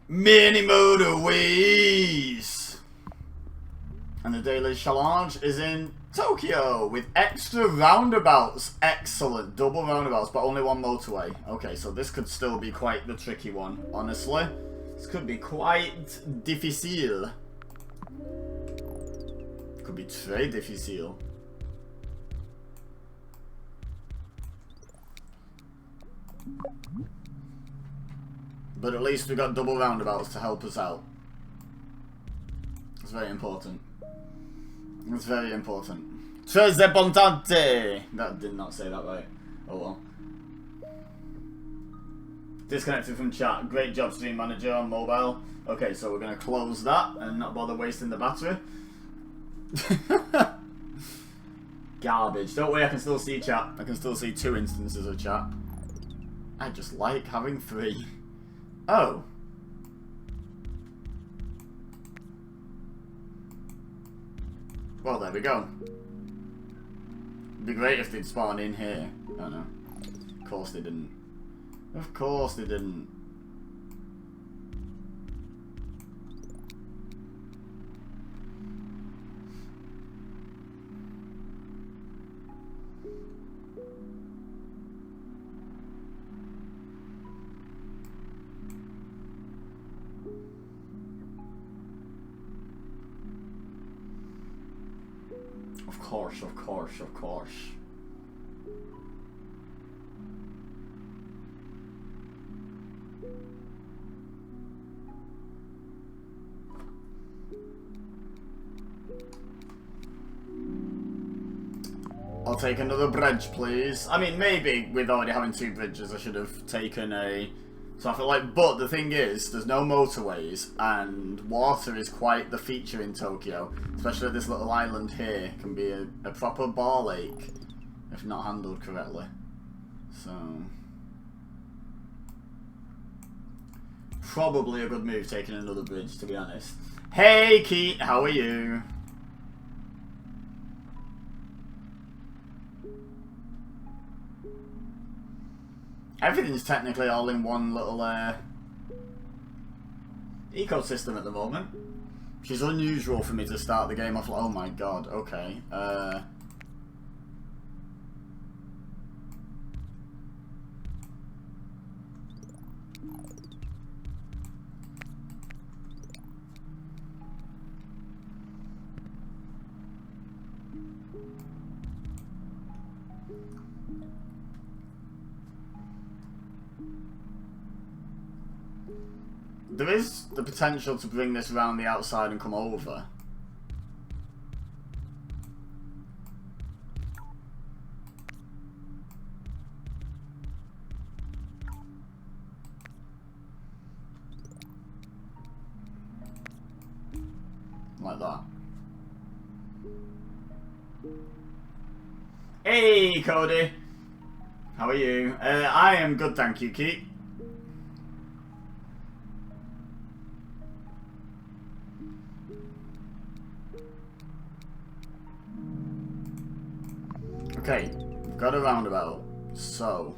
Mini Motorways! And the daily challenge is in Tokyo with extra roundabouts. Excellent. Double roundabouts, but only one motorway. Okay, so this could still be quite the tricky one, honestly. This could be quite difficile. Could be très difficile. But at least we got double roundabouts to help us out. It's very important. It's very important. Très importante! That did not say that right. Oh well. Disconnected from chat. Great job, stream manager on mobile. Okay, so we're going to close that and not bother wasting the battery. Garbage. Don't worry, I can still see chat. I can still see 2 instances of chat. I just like having 3. Oh. Well, there we go. It'd be great if they'd spawn in here. Oh no. Of course they didn't. Of course they didn't. Of course, of course, of course. I'll take another bridge, please. I mean, maybe with already having 2 bridges, I should have taken a... So I feel like, but the thing is, there's no motorways, and water is quite the feature in Tokyo. Especially this little island here can be a proper ball ache if not handled correctly. So... probably a good move taking another bridge, to be honest. Hey, Keith, how are you? Everything's technically all in one little ecosystem at the moment, which is unusual for me to start the game off like, oh my god, okay. There is the potential to bring this around the outside and come over. Like that. Hey, Cody. How are you? I am good, thank you, Keith. Okay, we've got a roundabout, so...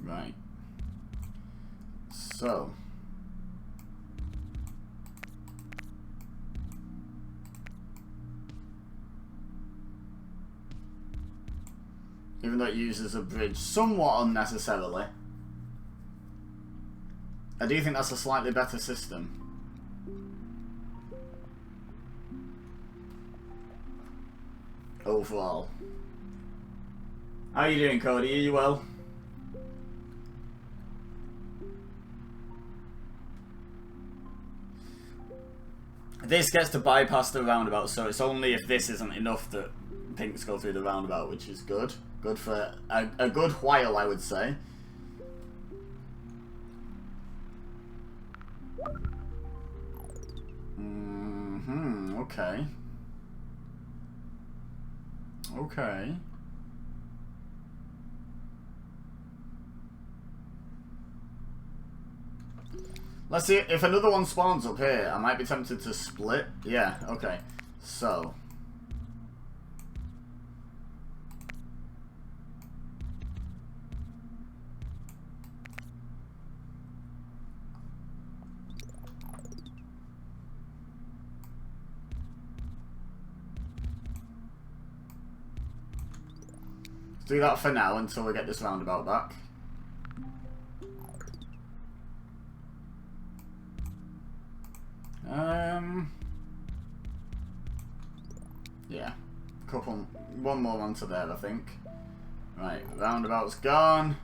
Right. So. Even though it uses a bridge somewhat unnecessarily, I do think that's a slightly better system. Overall. How are you doing, Cody? Are you well? This gets to bypass the roundabout, so it's only if this isn't enough that pinks go through the roundabout, which is good. Good for a good while, I would say. Okay. Okay. Let's see, if another one spawns up here, I might be tempted to split. Yeah, okay. So. Let's do that for now until we get this roundabout back. Yeah. One more onto there, I think. Right, roundabout's gone.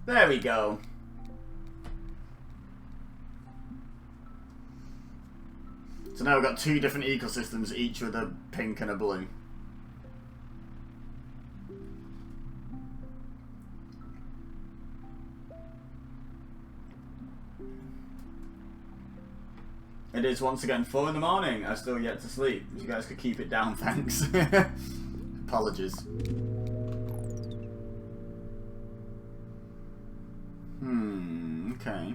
There we go. So now we've got two different ecosystems, each with a pink and a blue. It is once again 4 in the morning. I still yet to sleep. If you guys could keep it down, thanks. Apologies. Okay.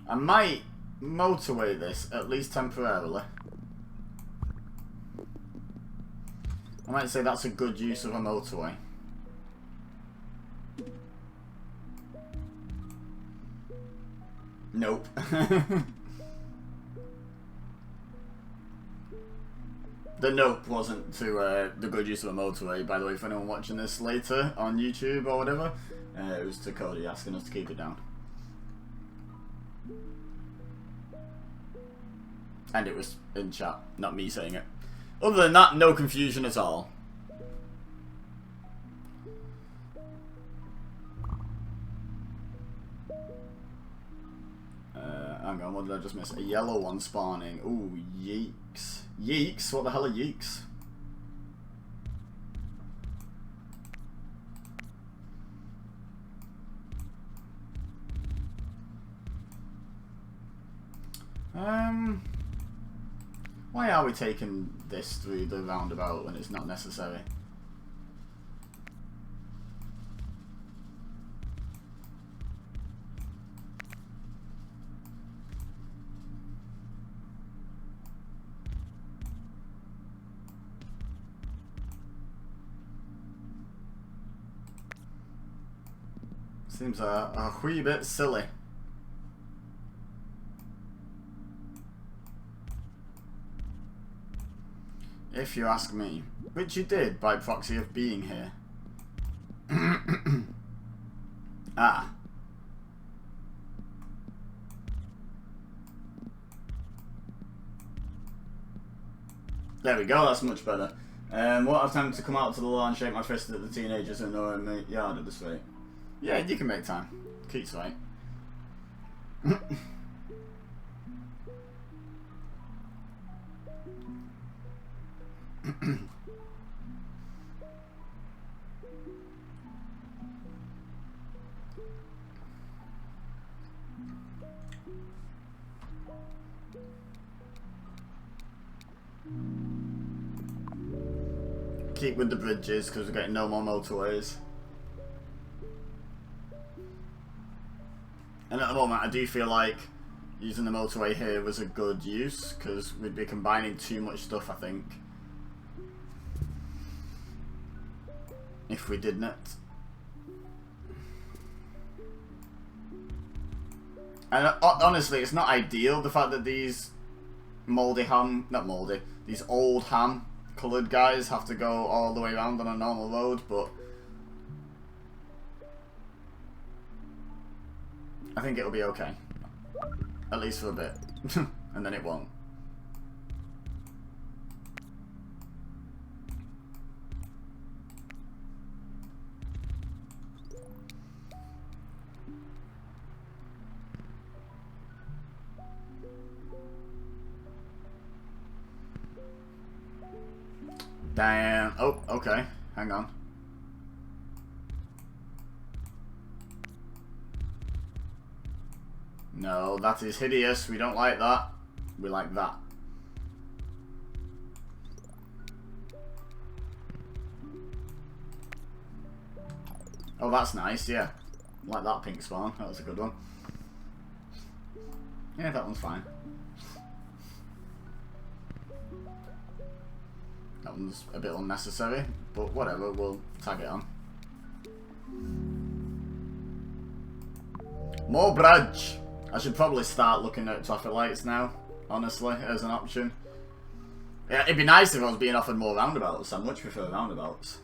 I might motorway this, at least temporarily. I might say that's a good use of a motorway. Nope. The nope wasn't to the good use of a motorway, by the way, for anyone watching this later on YouTube or whatever. It was to Cody asking us to keep it down. And it was in chat, not me saying it. Other than that, no confusion at all. Hang on, what did I just miss? A yellow one spawning. Ooh, yeeks. Yeeks? What the hell are yeeks? Why are we taking this through the roundabout when it's not necessary? Seems a wee bit silly. If you ask me, which you did by proxy of being here. Ah. There we go, that's much better. What have time to come out to the lawn, shake my fist at the teenagers and know in the yard at this rate? Yeah, you can make time. Keith's right. Keep with the bridges because we're getting no more motorways. And at the moment I do feel like using the motorway here was a good use because we'd be combining too much stuff, I think, if we didn't. And honestly, it's not ideal, the fact that these these old ham coloured guys have to go all the way around on a normal road, but I think it'll be okay. At least for a bit. And then it won't. Damn. Oh, okay. Hang on. No, that is hideous. We don't like that. We like that. Oh, that's nice, yeah. Like that pink spawn. That was a good one. Yeah, that one's fine. That one's a bit unnecessary, but whatever, we'll tag it on. More bridge! I should probably start looking at traffic lights now, honestly, as an option. Yeah, it'd be nice if I was being offered more roundabouts. I much prefer roundabouts.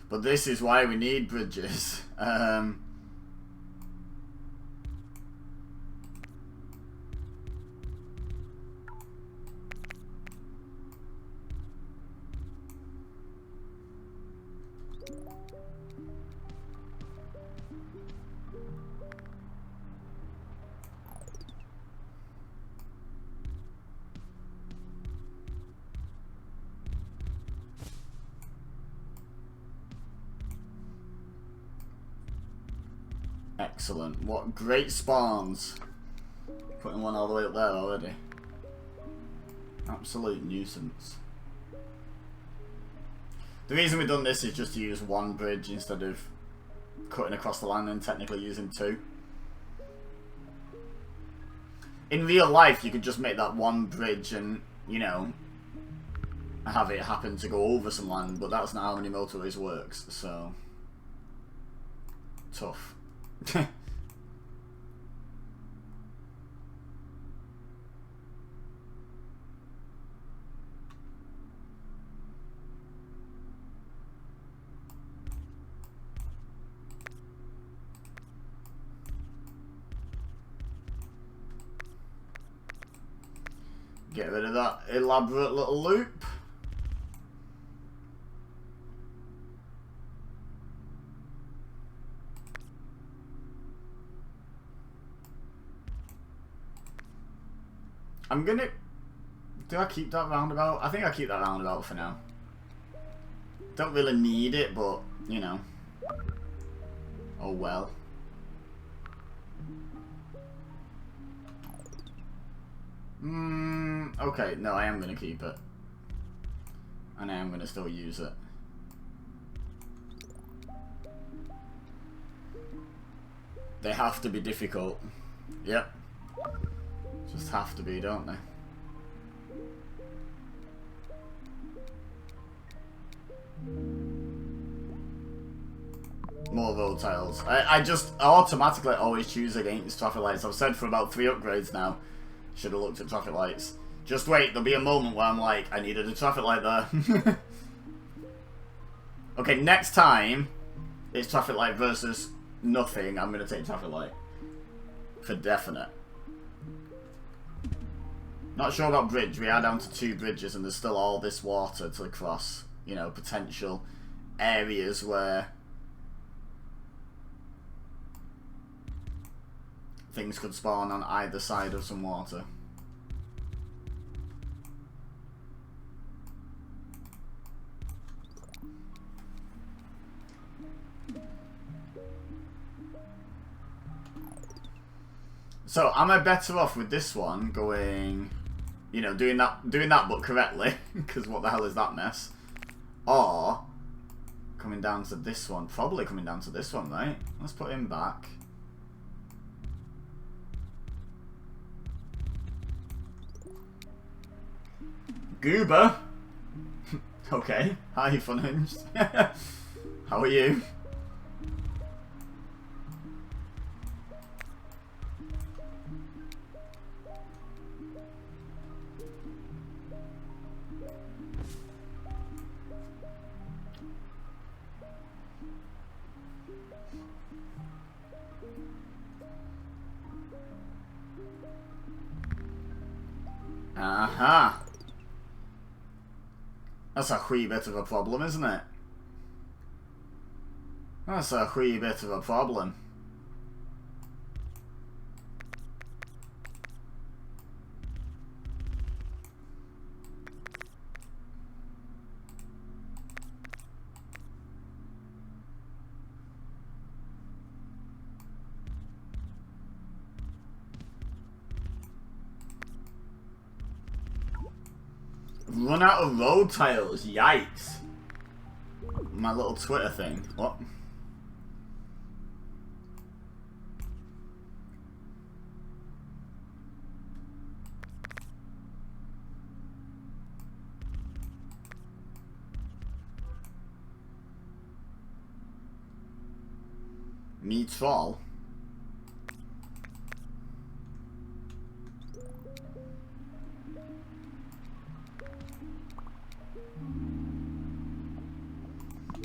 But this is why we need bridges. Excellent. What great spawns. Putting one all the way up there already. Absolute nuisance. The reason we've done this is just to use one bridge instead of cutting across the land and technically using two. In real life, you could just make that one bridge and, you know, have it happen to go over some land, but that's not how many motorways works, so... tough. Get rid of that elaborate little loop. I'm gonna... do I keep that roundabout? I think I keep that roundabout for now. Don't really need it, but, you know. Oh well. Okay, no, I am gonna keep it. And I am gonna still use it. They have to be difficult. Yep. Just have to be, don't they? More road tiles. I just automatically always choose against traffic lights. I've said for about 3 upgrades now. Should have looked at traffic lights. Just wait, there'll be a moment where I'm like, I needed a traffic light there. Okay, next time it's traffic light versus nothing, I'm going to take traffic light. For definite. Not sure about bridge. We are down to 2 bridges and there's still all this water to cross. You know, potential areas where things could spawn on either side of some water. So, am I better off with this one going, you know, doing that but correctly, because what the hell is that mess? Or coming down to this one, probably coming down to this one, right? Let's put him back. Goober. Okay. Hi, Funhinged. How are you? Aha. That's a wee bit of a problem, isn't it? That's a wee bit of a problem. Run out of road tiles, yikes. My little Twitter thing. What? Me troll?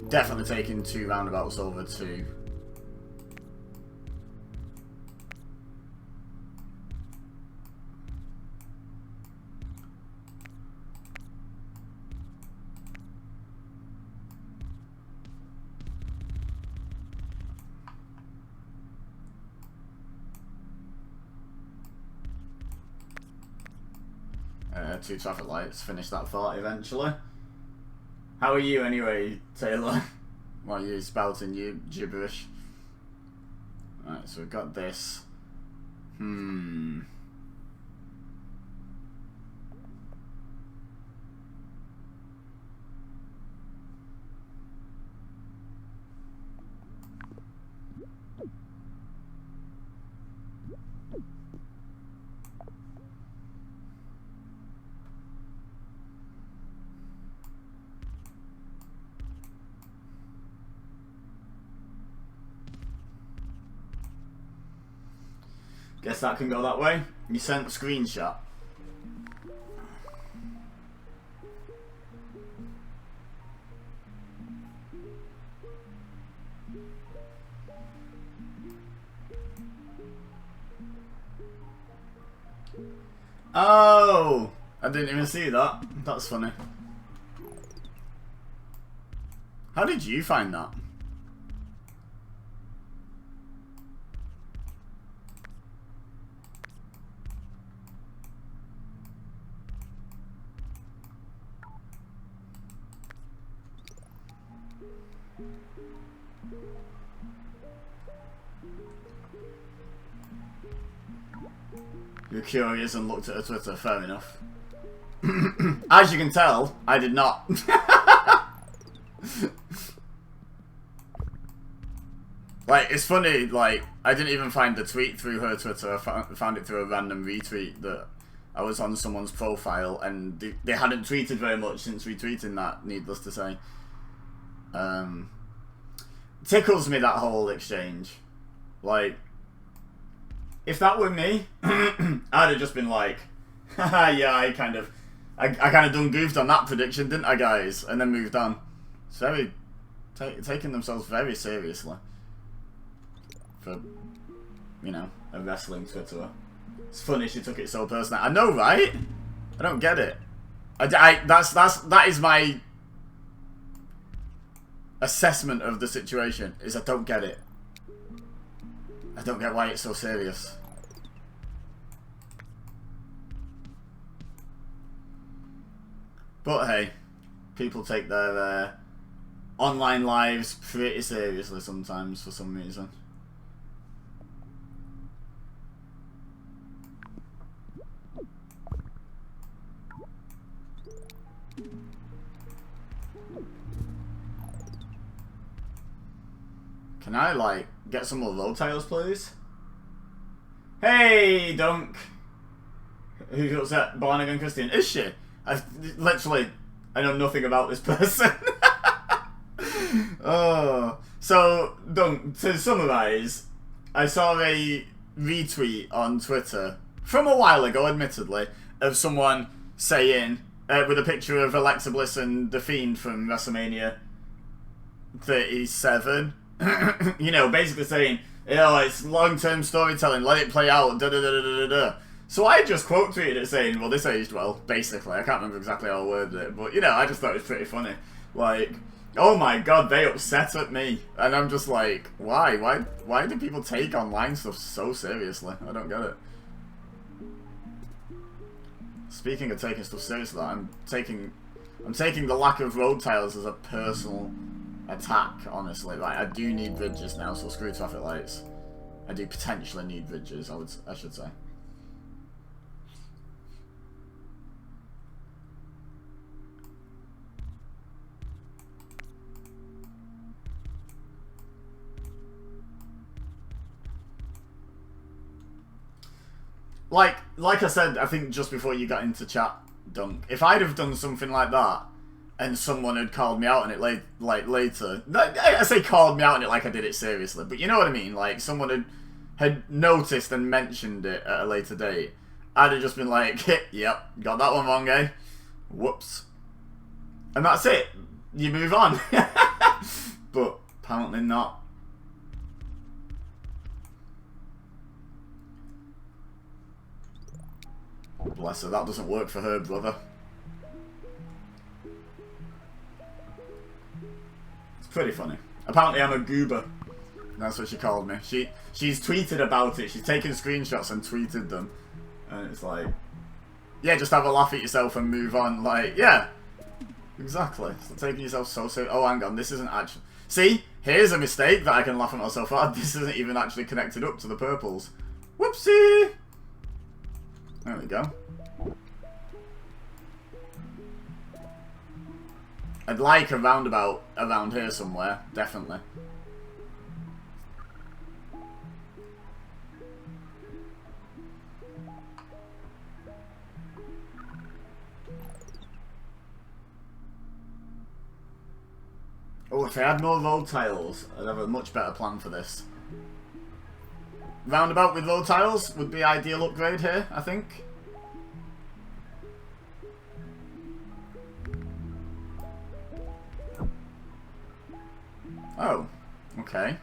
Definitely taking 2 roundabouts over 2. Two traffic lights, finish that thought eventually. How are you anyway, Taylor? Why are you spouting you gibberish? Right, so we've got this. Guess that can go that way. You sent a screenshot. Oh! I didn't even see that. That's funny. How did you find that? You're curious and looked at her Twitter, fair enough. As you can tell, I did not. Like, it's funny, like, I didn't even find the tweet through her Twitter, I found it through a random retweet that I was on someone's profile, and they hadn't tweeted very much since retweeting that, needless to say. Tickles me, that whole exchange. Like, if that were me, I'd have just been like, haha, yeah, I kind of done goofed on that prediction, didn't I, guys? And then moved on. It's very, taking themselves very seriously. For, you know, a wrestling Twitterer. It's funny she took it so personally. I know, right? I don't get it. That is my assessment of the situation, is I don't get it. I don't get why it's so serious. But hey, people take their online lives pretty seriously sometimes for some reason. Can I, like, get some more road tiles, please? Hey, Dunk! Who's upset? Barnagan Christian. Is she? I know nothing about this person. Oh. So, Dunk, to summarise, I saw a retweet on Twitter, from a while ago, admittedly, of someone saying, with a picture of Alexa Bliss and The Fiend from WrestleMania 37, you know, basically saying, you know, it's long-term storytelling, let it play out, da-da-da-da-da-da. So I just quote tweeted it saying, well, this aged well, basically. I can't remember exactly how I worded it, but, you know, I just thought it was pretty funny. Like, oh my god, they upset at me. And I'm just like, why? Why do people take online stuff so seriously? I don't get it. Speaking of taking stuff seriously, I'm taking the lack of road tiles as a personal attack, honestly. Like, I do need bridges now, so screw traffic lights. I do potentially need bridges, I should say. like I said, I think just before you got into chat, Dunk, if I'd have done something like that, and someone had called me out on it later, I say called me out on it like I did it seriously, but you know what I mean? Like, someone had noticed and mentioned it at a later date, I'd have just been like, yep, got that one wrong, eh? Whoops. And that's it. You move on. But apparently not. Oh, bless her, that doesn't work for her brother. It's pretty funny. Apparently I'm a goober. That's what she called me. She's tweeted about it. She's taken screenshots and tweeted them. And it's like, yeah, just have a laugh at yourself and move on. Like, yeah, exactly. Stop taking yourself so serious. Oh, hang on, this isn't actually... See, here's a mistake that I can laugh at myself at. This isn't even actually connected up to the purples. Whoopsie! There we go. I'd like a roundabout around here somewhere, definitely. Oh, if I had more road tiles, I'd have a much better plan for this. Roundabout with road tiles would be ideal upgrade here, I think. Oh, okay.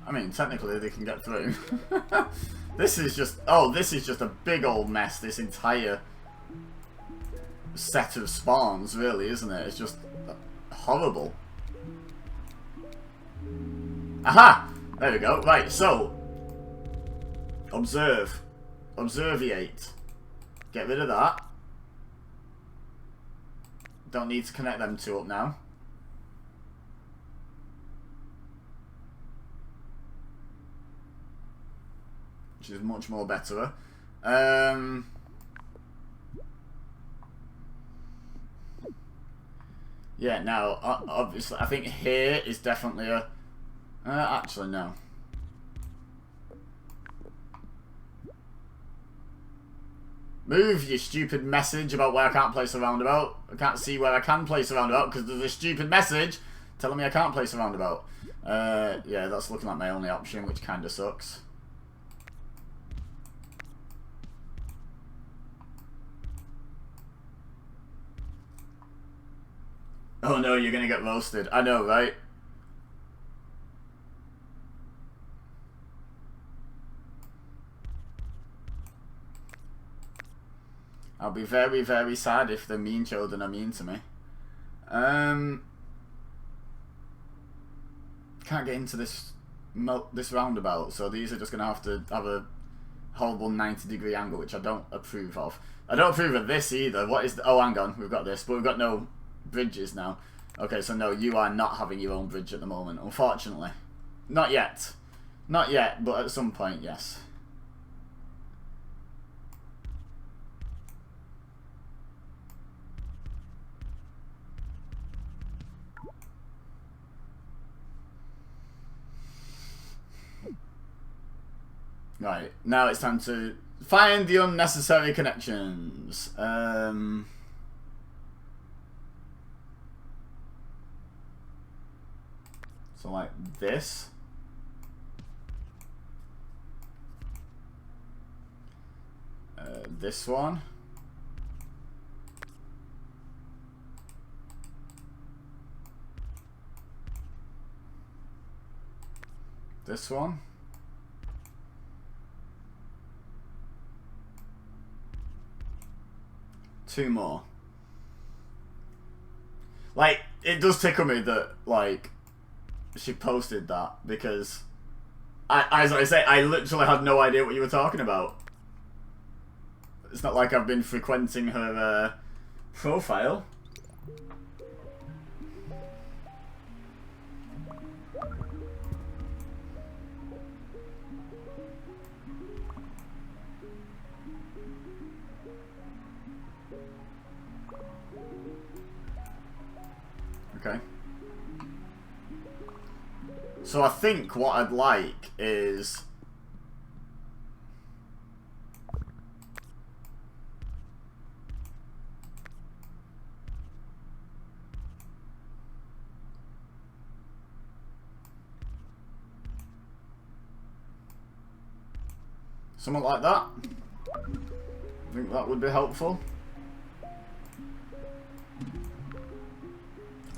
I mean, technically they can get through. This is just... Oh, this is just a big old mess, this entire set of spawns, really, isn't it? It's just... horrible. Aha! There we go. Right, so. Observe. Observiate. Get rid of that. Don't need to connect them two up now. Which is much more better. Yeah, now, obviously, I think here is definitely a... actually, no. Move, you stupid message about where I can't place a roundabout. I can't see where I can place a roundabout because there's a stupid message telling me I can't place a roundabout. Yeah, that's looking like my only option, which kind of sucks. Oh no, you're gonna get roasted. I know, right? I'll be very, very sad if the mean children are mean to me. Can't get into this roundabout, so these are just gonna have to have a horrible 90-degree angle, which I don't approve of. I don't approve of this either. What is the... Oh, hang on, we've got this, but we've got no bridges now. Okay, so no, you are not having your own bridge at the moment, unfortunately. Not yet. Not yet, but at some point, yes. Right, now it's time to find the unnecessary connections. So like this. This one. This one. Two more. Like, it does tickle me that, like, she posted that, because as I say, I literally had no idea what you were talking about. It's not like I've been frequenting her profile. Okay. So I think what I'd like is... Something like that. I think that would be helpful.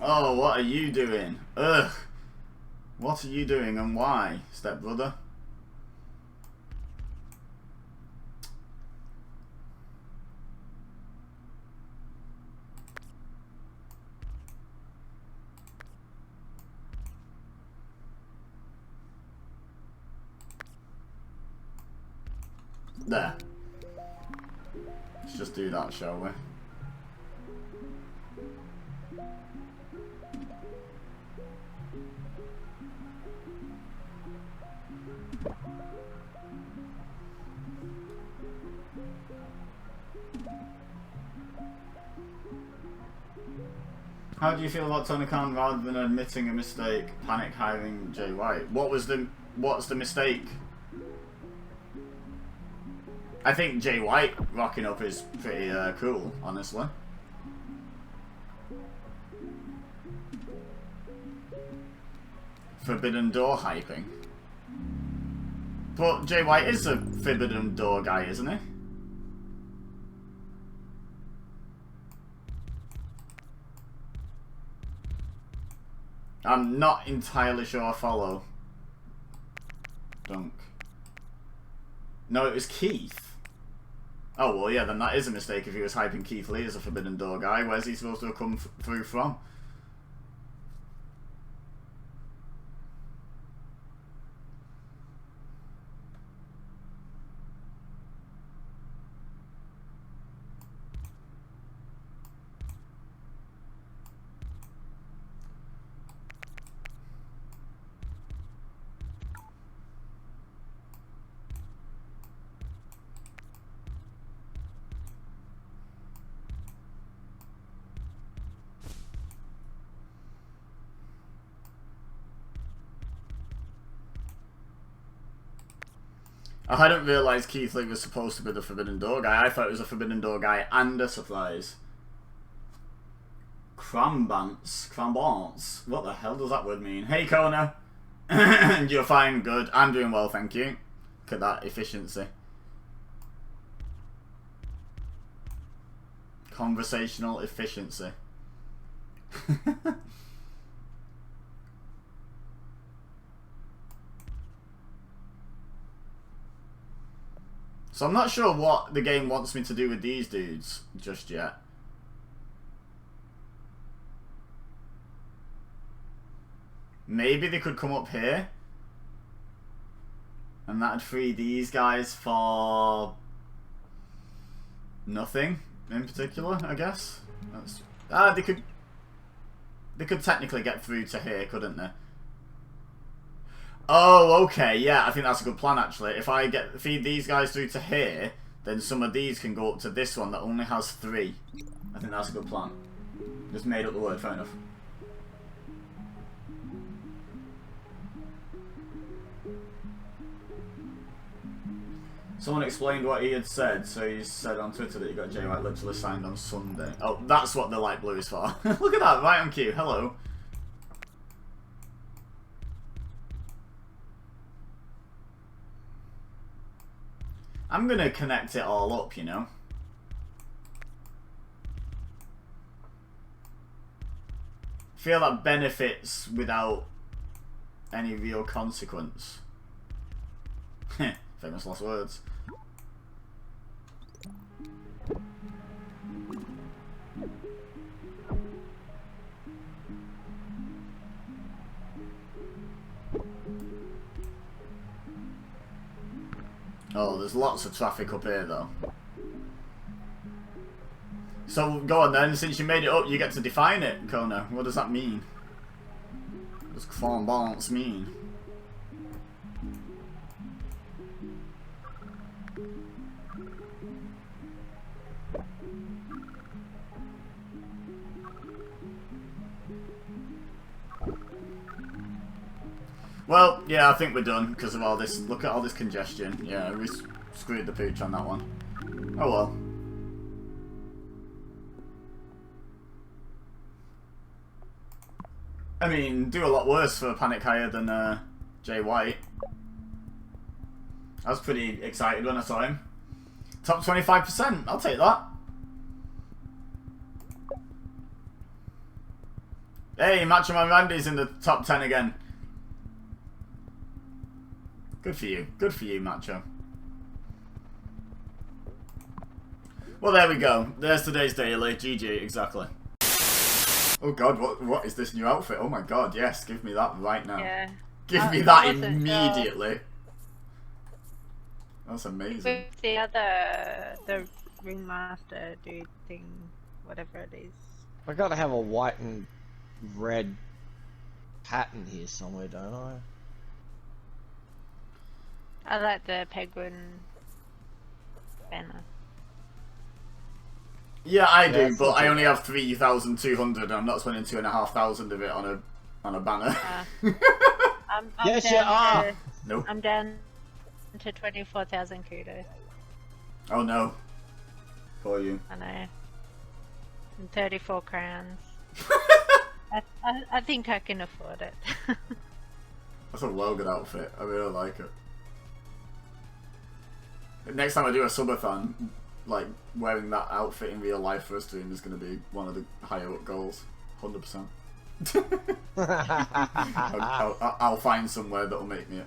Oh, what are you doing? Ugh. What are you doing and why, stepbrother? There. Let's just do that, shall we? How do you feel about Tony Khan rather than admitting a mistake, panic hiring Jay White? What's the mistake? I think Jay White rocking up is pretty cool, honestly. Forbidden Door hyping. But Jay White is a Forbidden Door guy, isn't he? I'm not entirely sure I follow. Dunk. No, it was Keith. Oh, well, yeah, then that is a mistake if he was hyping Keith Lee as a Forbidden Door guy. Where's he supposed to have come through from? I hadn't realised Keith Lee was supposed to be the Forbidden Door guy. I thought it was a Forbidden Door guy and a surprise. Crambance. What the hell does that word mean? Hey, Kona. You're fine, good. I'm doing well, thank you. Look at that efficiency. Conversational efficiency. So I'm not sure what the game wants me to do with these dudes just yet. Maybe they could come up here. And that'd free these guys for nothing in particular, I guess. They could technically get through to here, couldn't they? Oh, okay, yeah, I think that's a good plan, actually. If I feed these guys through to here, then some of these can go up to this one that only has 3. I think that's a good plan. Just made up the word, fair enough. Someone explained what he had said, so he said on Twitter that he got Jay White literally signed on Sunday. Oh, that's what the light blue is for. Look at that, right on cue, hello. I'm going to connect it all up, you know. Feel that benefits without any real consequence. Famous last words. Oh, there's lots of traffic up here though. So go on then, since you made it up, you get to define it, Kona. What does that mean? What does crambance mean? Well, yeah, I think we're done because of all this. Look at all this congestion. Yeah, we screwed the pooch on that one. Oh well. I mean, do a lot worse for a panic hire than Jay White. I was pretty excited when I saw him. Top 25%. I'll take that. Hey, Macho Man Randy's in the top 10 again. Good for you. Good for you, Macho. Well, there we go. There's today's daily. GG, exactly. Oh god, what is this new outfit? Oh my god, yes, give me that right now. Yeah. Give me that immediately. That's amazing. The ringmaster dude thing, whatever it is. I gotta have a white and red pattern here somewhere, don't I? I like the penguin banner. Yeah, I do, but I only have 3,200 and I'm not spending 2,500 of it on a banner. I'm yes, down you are! to, Nope. I'm down to 24,000 kudos. Oh no. For you. I know. And 34 crowns. I think I can afford it. That's a well good outfit. I really like it. Next time I do a subathon, like, wearing that outfit in real life for a stream is going to be one of the higher up goals. 100%. I'll find somewhere that'll make me it.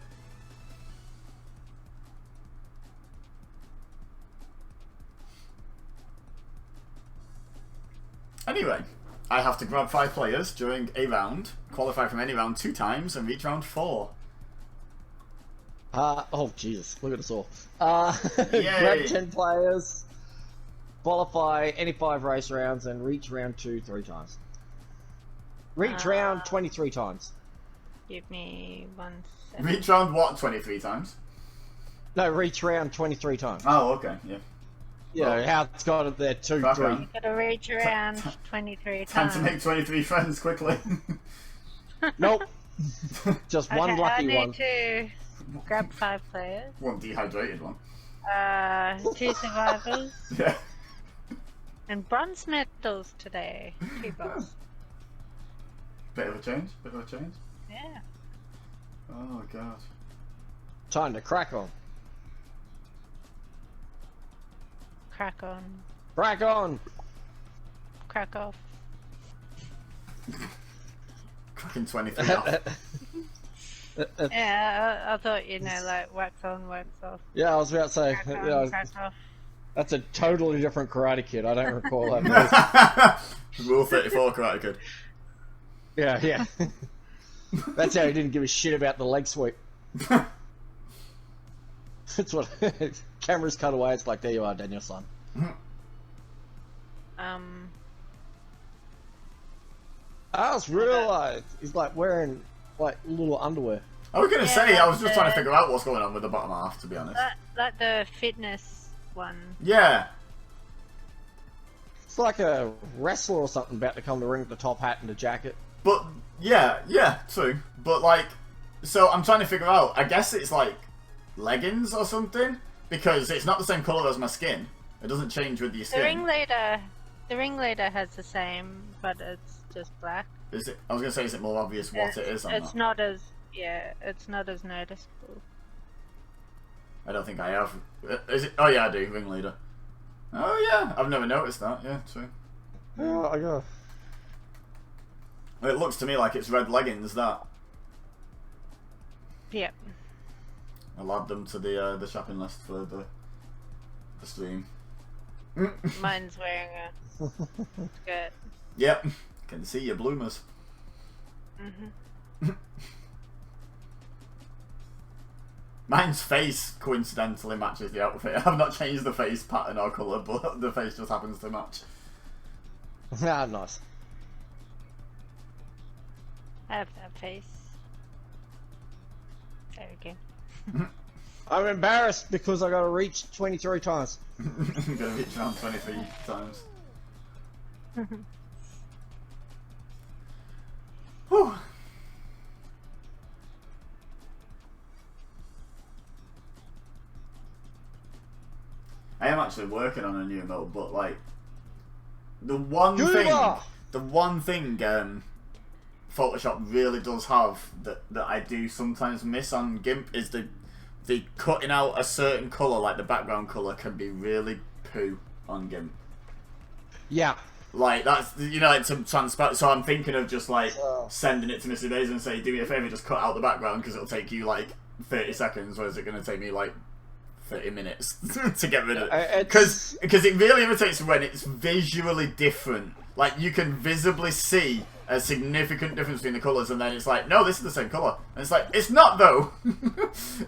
Anyway, I have to grab 5 players during a round, qualify from any round 2 times, and reach round 4. Oh Jesus, look at us all. Yay. Grab 10 players, qualify any 5 race rounds, and reach round 2 3 times. Reach round 23 times. Give me 1 second. Reach round what 23 times? No, reach round 23 times. Oh, okay, yeah. Yeah, Well, how it's got it there, 2, crack 3. on. Gotta reach around 23 Time times. to make 23 friends quickly. Nope. Just one Okay, lucky I one. need to grab 5 players. One dehydrated one. 2 survivors. Yeah. And bronze medals today. 2 bronze. Bit of a change? Bit of a change? Yeah. Oh god. Time to crack on. Crack on. Crack on! Crack off. Cracking 23 off. Yeah, I thought, you know, like wax on, wax off. Yeah, I was about to say, Crack on, yeah, crack off. that's a totally different Karate Kid. I don't recall that. Rule 34 Karate Kid. Yeah, yeah. That's how he didn't give a shit about the leg sweep. That's what cameras cut away. It's like, there you are, Daniel son. I just realised he's like wearing like little underwear. I was gonna Yeah, say, I was just that's trying to figure out what's going on with the bottom half, to be honest. Like the fitness one. Yeah. It's like a wrestler or something about to come to the ring with the top hat and the jacket. But, yeah, true. But, like, so I'm trying to figure out, I guess it's like leggings or something? Because it's not the same colour as my skin. It doesn't change with your skin. The ringleader has the same, but it's just black. Is it? I was gonna say, is it more obvious what it is? It's not as noticeable. I don't think I have. Is it? Oh yeah, I do. Ringleader. Oh yeah, I've never noticed that. Yeah, true. Oh, I go. It looks to me like it's red leggings. That. Yep. I'll add them to the shopping list for the stream. Mine's wearing a skirt. Yep. Can see your bloomers. Mine's face coincidentally matches the outfit. I've not changed the face pattern or colour, but the face just happens to match. Ah, nice. I have that face. There we go. I'm embarrassed because I got to reach 23 times. I'm gonna reach around 23 times. Whew. I am actually working on a new emote, but like the one thing Photoshop really does have that I do sometimes miss on GIMP is the the cutting out a certain colour, like the background colour, can be really poo on GIMP. Yeah. Like, that's, you know, like, to transfer. So I'm thinking of just, like, sending it to Mr. Days and say, do me a favour, just cut out the background, because it'll take you, like, 30 seconds, whereas it's going to take me, like, 30 minutes to get rid of it. Because it really irritates when it's visually different. Like, you can visibly see a significant difference between the colours, and then it's like, no, this is the same colour. And it's like, it's not, though.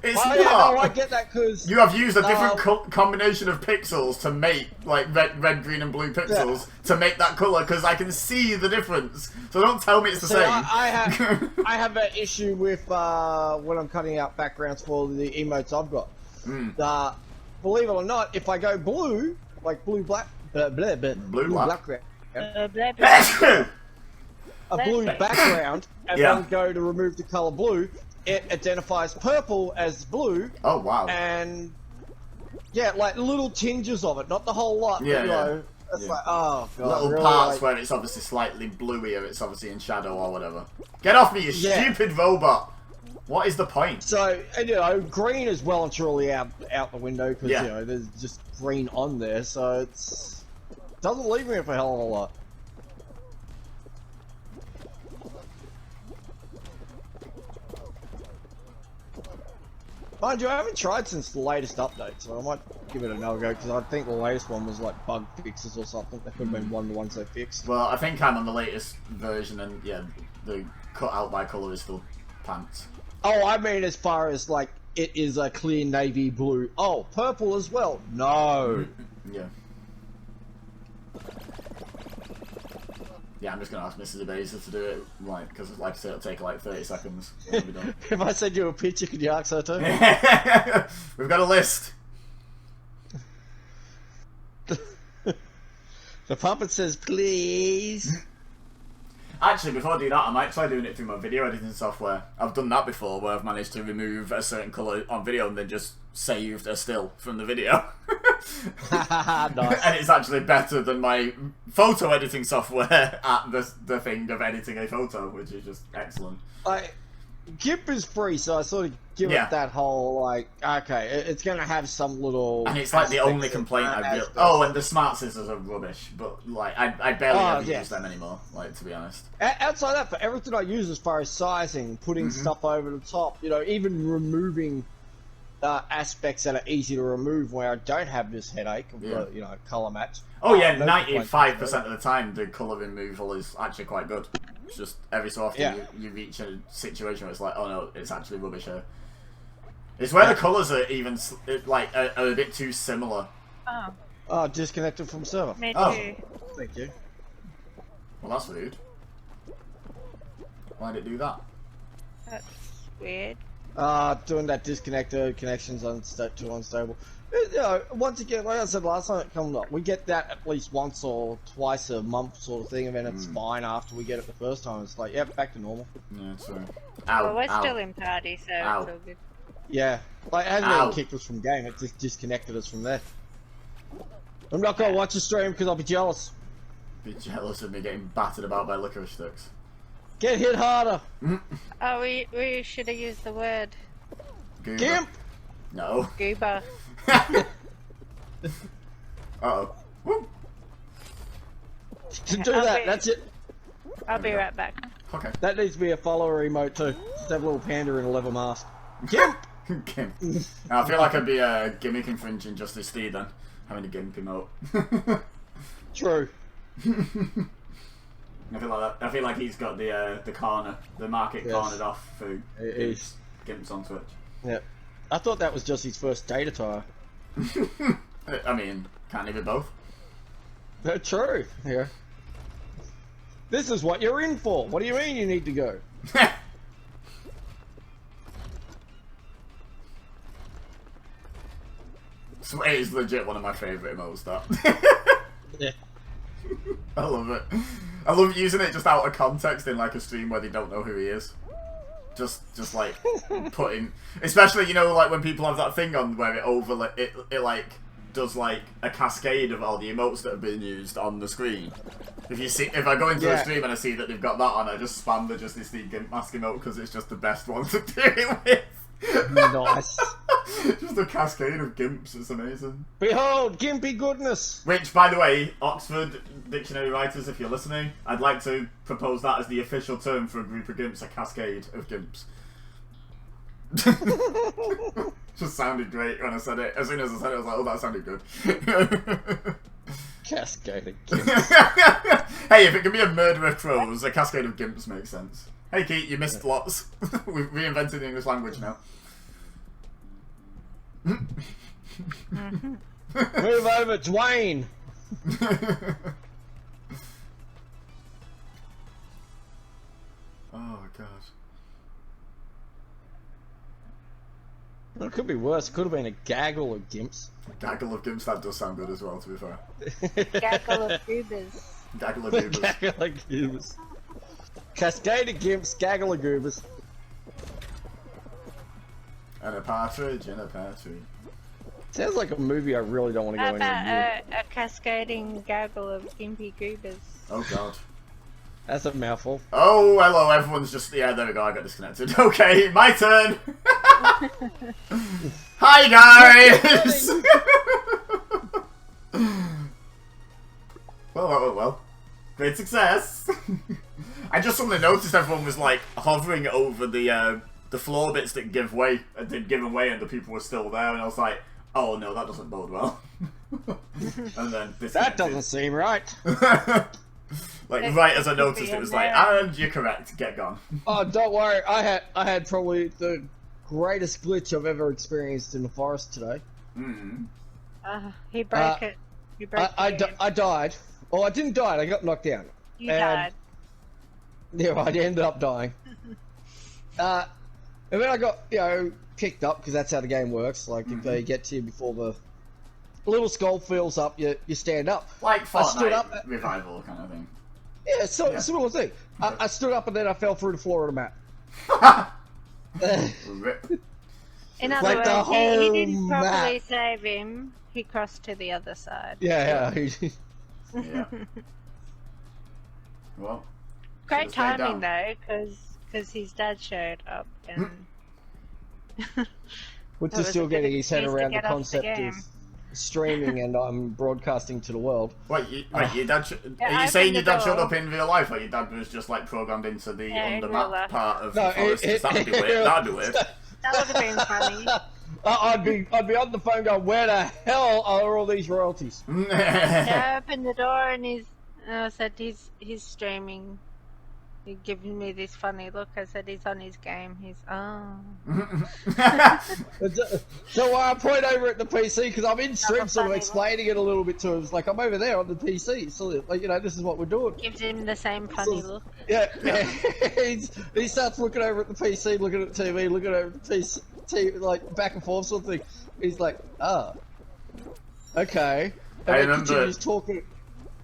It's not. Yeah, no, I get that, because... You have used a different combination of pixels to make, like, red, green, and blue pixels to make that colour, because I can see the difference. So don't tell me it's the same. I have that issue with when I'm cutting out backgrounds for the emotes I've got. Believe it or not, if I go blue, like blue black, blue background, a blue background, and then go to remove the color blue, it identifies purple as blue. Oh wow! And yeah, like little tinges of it, not the whole lot. Yeah, but, you know, it's like, oh god, little really, parts like... where it's obviously slightly bluier, it's obviously in shadow or whatever. Get off me, you stupid robot! What is the point? So, and, you know, green is well and truly out the window because you know there's just green on there, so it's doesn't leave me with a hell of a lot. Mind you, I haven't tried since the latest update, so I might give it another go because I think the latest one was like bug fixes or something. That could have been one of the ones they fixed. Well, I think I'm on the latest version, and yeah, the cut out by colour is still pants. Oh, I mean as far as, like, it is a clear navy blue. Oh, purple as well? No. Yeah. Yeah, I'm just going to ask Mrs. Abeza to do it, like, because, like I said, it'll take, like, 30 seconds. We'll be done. If I send you a picture, could you ask her too? We've got a list. The puppet says, please. Actually, before I do that, I might try doing it through my video editing software. I've done that before, where I've managed to remove a certain colour on video and then just saved a still from the video. Nice. And it's actually better than my photo editing software at the thing of editing a photo, which is just excellent. GIMP is free, so I sort of give it that whole, like, okay, it's going to have some little... And it's like the only complaint I've got. Oh, and the smart scissors are rubbish, but, like, I barely ever use them anymore, like, to be honest. Outside that, for everything I use as far as sizing, putting stuff over the top, you know, even removing aspects that are easy to remove where I don't have this headache of, you know, colour match. Oh yeah, 95% of the time the colour removal is actually quite good. It's just every so often you reach a situation where it's like, oh no, it's actually rubbish here. It's where the colours are even, like, are a bit too similar. Oh, disconnected from server. Me too. Oh. Thank you. Well, that's rude. Why did it do that? That's weird. Doing that disconnected connections too unstable. You know, once again, like I said last time it comes up, we get that at least once or twice a month sort of thing, and then it's fine after we get it the first time. It's like, yep, back to normal. Yeah, it's ow, Well, we're still in party, so it's all good. Yeah, like it hasn't even kicked us from game, it just disconnected us from there. I'm not gonna watch the stream because I'll be jealous. Be jealous of me getting battered about by licorice sticks. Get hit harder! Oh, we should have used the word. Goober. GIMP! No. Goober. Uh-oh. Woo. To do that, that's it. I'll be right back. Okay. That needs to be a follower emote too. Just have a little panda in a leather mask. GIMP! Gimp. I feel like I'd be a gimmick infringing Justice D then, having a gimp emote. True. I feel like he's got the corner, the market cornered off for gimps on Twitch. Yeah. I thought that was just his first date attire. I mean, can't he be both? True. Yeah. This is what you're in for. What do you mean you need to go? Sway is legit one of my favourite emotes, that. Yeah. I love it. I love using it just out of context in like a stream where they don't know who he is. Just like putting, especially, you know, like when people have that thing on where it like does like a cascade of all the emotes that have been used on the screen. If I go into the stream and I see that they've got that on, I just spam the Justice League Gimp Mask emote because it's just the best one to do it with. Nice. Just a cascade of gimps. It's amazing. Behold, gimpy goodness. Which, by the way, Oxford Dictionary writers, if you're listening, I'd like to propose that as the official term for a group of gimps, a cascade of gimps. Just sounded great when I said it. As soon as I said it, I was like, oh, that sounded good. Cascade of gimps. Hey, if it can be a murder of crows, a cascade of gimps makes sense. Hey, Keith, you missed lots. We've reinvented the English language now. Move over, Dwayne. Oh, God. Well, it could be worse. It could have been a gaggle of gimps. Gaggle of gimps, that does sound good as well, to be fair. Gaggle of goobers. Gaggle of goobers. Gaggle of goobers. Cascade of gimps, gaggle of goobers. And a partridge, and a partridge. Sounds like a movie I really don't want to How go about anywhere near. a cascading gaggle of gimpy goobers? Oh, God. That's a mouthful. Oh, hello, everyone's just... Yeah, there we go, I got disconnected. Okay, my turn! Hi, guys! Well. Great success! I just suddenly noticed everyone was, like, hovering over the floor bits that give way, did give away, and the people were still there, and I was like, oh, no, that doesn't bode well. And then... That doesn't seem right. Like, right as I noticed, it was like, and you're correct, get gone. Oh, don't worry. I had probably the greatest glitch I've ever experienced in the forest today. Mm. He broke it. You broke I it. died. Oh, I didn't die. I got knocked down. You died. Yeah, I ended up dying. And then I got, picked up, because that's how the game works. Like, if they get to you before the little skull fills up, you stand up. Like I stood Fortnite up, revival kind of thing. Yeah, similar thing. I stood up and then I fell through the floor of the map. Rip. In other Like the words, he didn't whole properly map. save him. He crossed to the other side. Yeah. Yeah. Well. Great should've stayed timing down. though, because his dad showed up and. Which That is was still a bit getting his head excuse to around the get off the concept game. of streaming and I'm broadcasting to the world. Wait, your dad? Yeah, Are you I saying opened your the dad showed door. up in real life, or your dad was just like programmed into the Yeah, in under real map life. part of No, the forest? 'Cause that'd be weird. That'd be weird. That would have been funny. I'd be on the phone going, where the hell are all these royalties? So I opened the door and I said he's streaming. He giving me this funny look. I said he's on his game. He's So I point over at the PC because I'm in stream sort of funny explaining it a little bit to him. It's like, I'm over there on the PC. So, like, this is what we're doing. gives him the same funny look. Yeah. He starts looking over at the PC, looking at the TV, looking over at the PC, like back and forth sort of thing. He's like, okay. And I then remember- continues talking.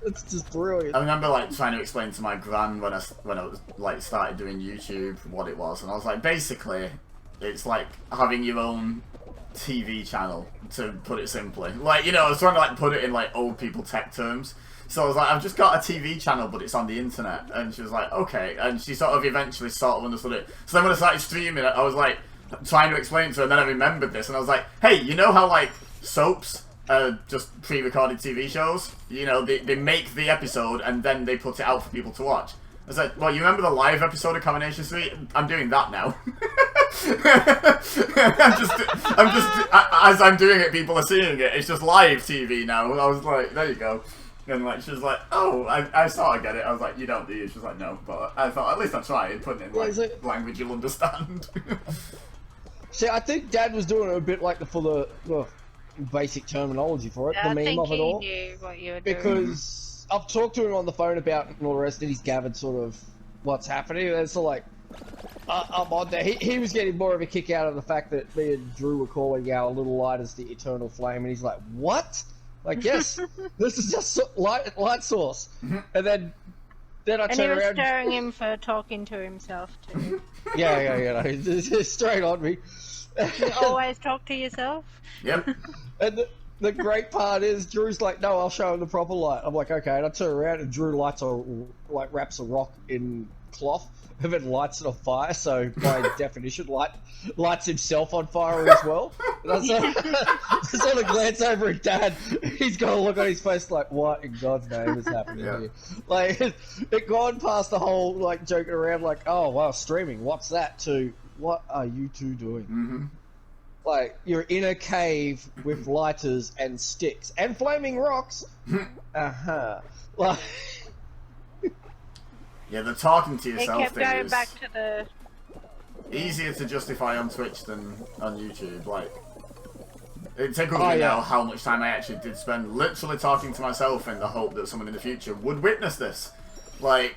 It's just brilliant. I remember like trying to explain to my gran when I was like started doing YouTube what it was, and I was like, basically, it's like having your own TV channel, to put it simply. Like, I was trying to like put it in like old people tech terms. So I was like, I've just got a TV channel, but it's on the internet. And she was like, okay. And she sort of eventually sort of understood it. So then when I started streaming it, I was like trying to explain to her, and then I remembered this, and I was like, hey, you know how like soaps just pre-recorded TV shows? They make the episode and then they put it out for people to watch. I was like, well, you remember the live episode of Coronation Street? I'm doing that now. I'm just, as I'm doing it, people are seeing it. It's just live TV now. I was like, there you go. And like, she was like, oh, I sort of get it. I was like, you don't, do you? She was like, no. But I thought, at least I tried putting it in like language you'll understand. See, I think Dad was doing it a bit like the basic terminology for it, I the meme think of it he all. knew what you were doing. Because I've talked to him on the phone about it and all the rest, and he's gathered sort of what's happening. And it's sort of like, I'm on there. He was getting more of a kick out of the fact that me and Drew were calling our little light as the eternal flame, and he's like, what? Like, yes, this is just light source. And then I And he turn was around. stirring him for talking to himself too. Yeah, he's straight on me. You always talk to yourself. Yep. And the great part is Drew's like, no, I'll show him the proper light. I'm like, okay, and I turn around and Drew wraps a rock in cloth and then lights it on fire. So by definition, lights himself on fire as well. And I sort of glance over at Dad. He's got a look on his face like, "What in God's name is happening here?" Like it gone past the whole like joking around like, "Oh wow, streaming. What's that?" to "What are you two doing?" Mm-hmm. Like, you're in a cave with lighters and sticks and flaming rocks. Like, yeah, the talking to He yourself kept thing going is back to the. easier to justify on Twitch than on YouTube. Like, it tickles Oh, me yeah. now how much time I actually did spend literally talking to myself in the hope that someone in the future would witness this. Like,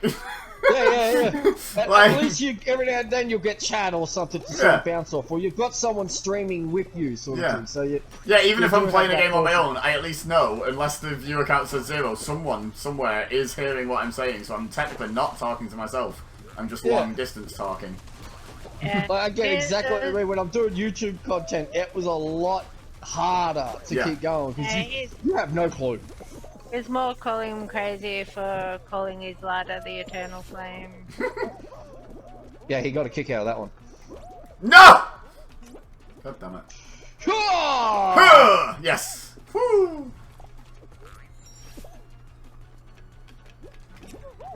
yeah. Like- At least you, every now and then you'll get chat or something to sort of bounce off, or you've got someone streaming with you, sort of thing. So yeah, even you if do I'm have playing a that game on my portion. own, I at least know, unless the viewer count says 0, someone somewhere is hearing what I'm saying, so I'm technically not talking to myself. I'm just long distance talking. And Like, I get exactly what you mean. When I'm doing YouTube content, it was a lot harder to keep going because you have no clue. It's more calling him crazy for calling his ladder the Eternal Flame. Yeah, he got a kick out of that one. No! God damn it. Ah! Yes! Woo!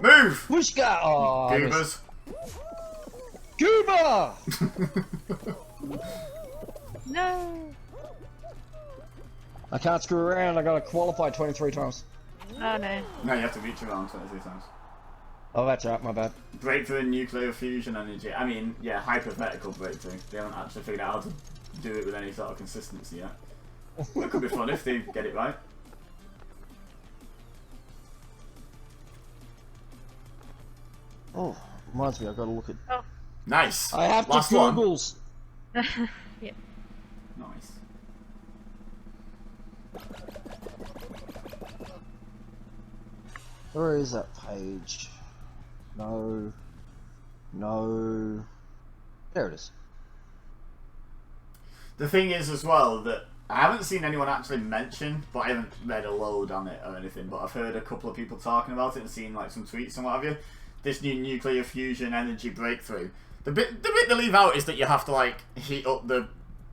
Move! Whooshka! Oh, I missed. Goobers! Goober! No! I can't screw around. I got to qualify 23 times. Oh no. No, you have to reach around 23 times. Oh, that's right. My bad. Breakthrough in nuclear fusion energy. I mean, yeah, hypothetical breakthrough. They haven't actually figured out how to do it with any sort of consistency yet. It could be fun if they get it right. Oh, reminds me. I got to look at. Nice! I have Last to one. Googles. Yeah. Nice. Where is that page? No. There it is. The thing is as well that I haven't seen anyone actually mention, but I haven't read a load on it or anything, but I've heard a couple of people talking about it and seen like some tweets and what have you. This new nuclear fusion energy breakthrough. The bit they leave out is that you have to like heat up the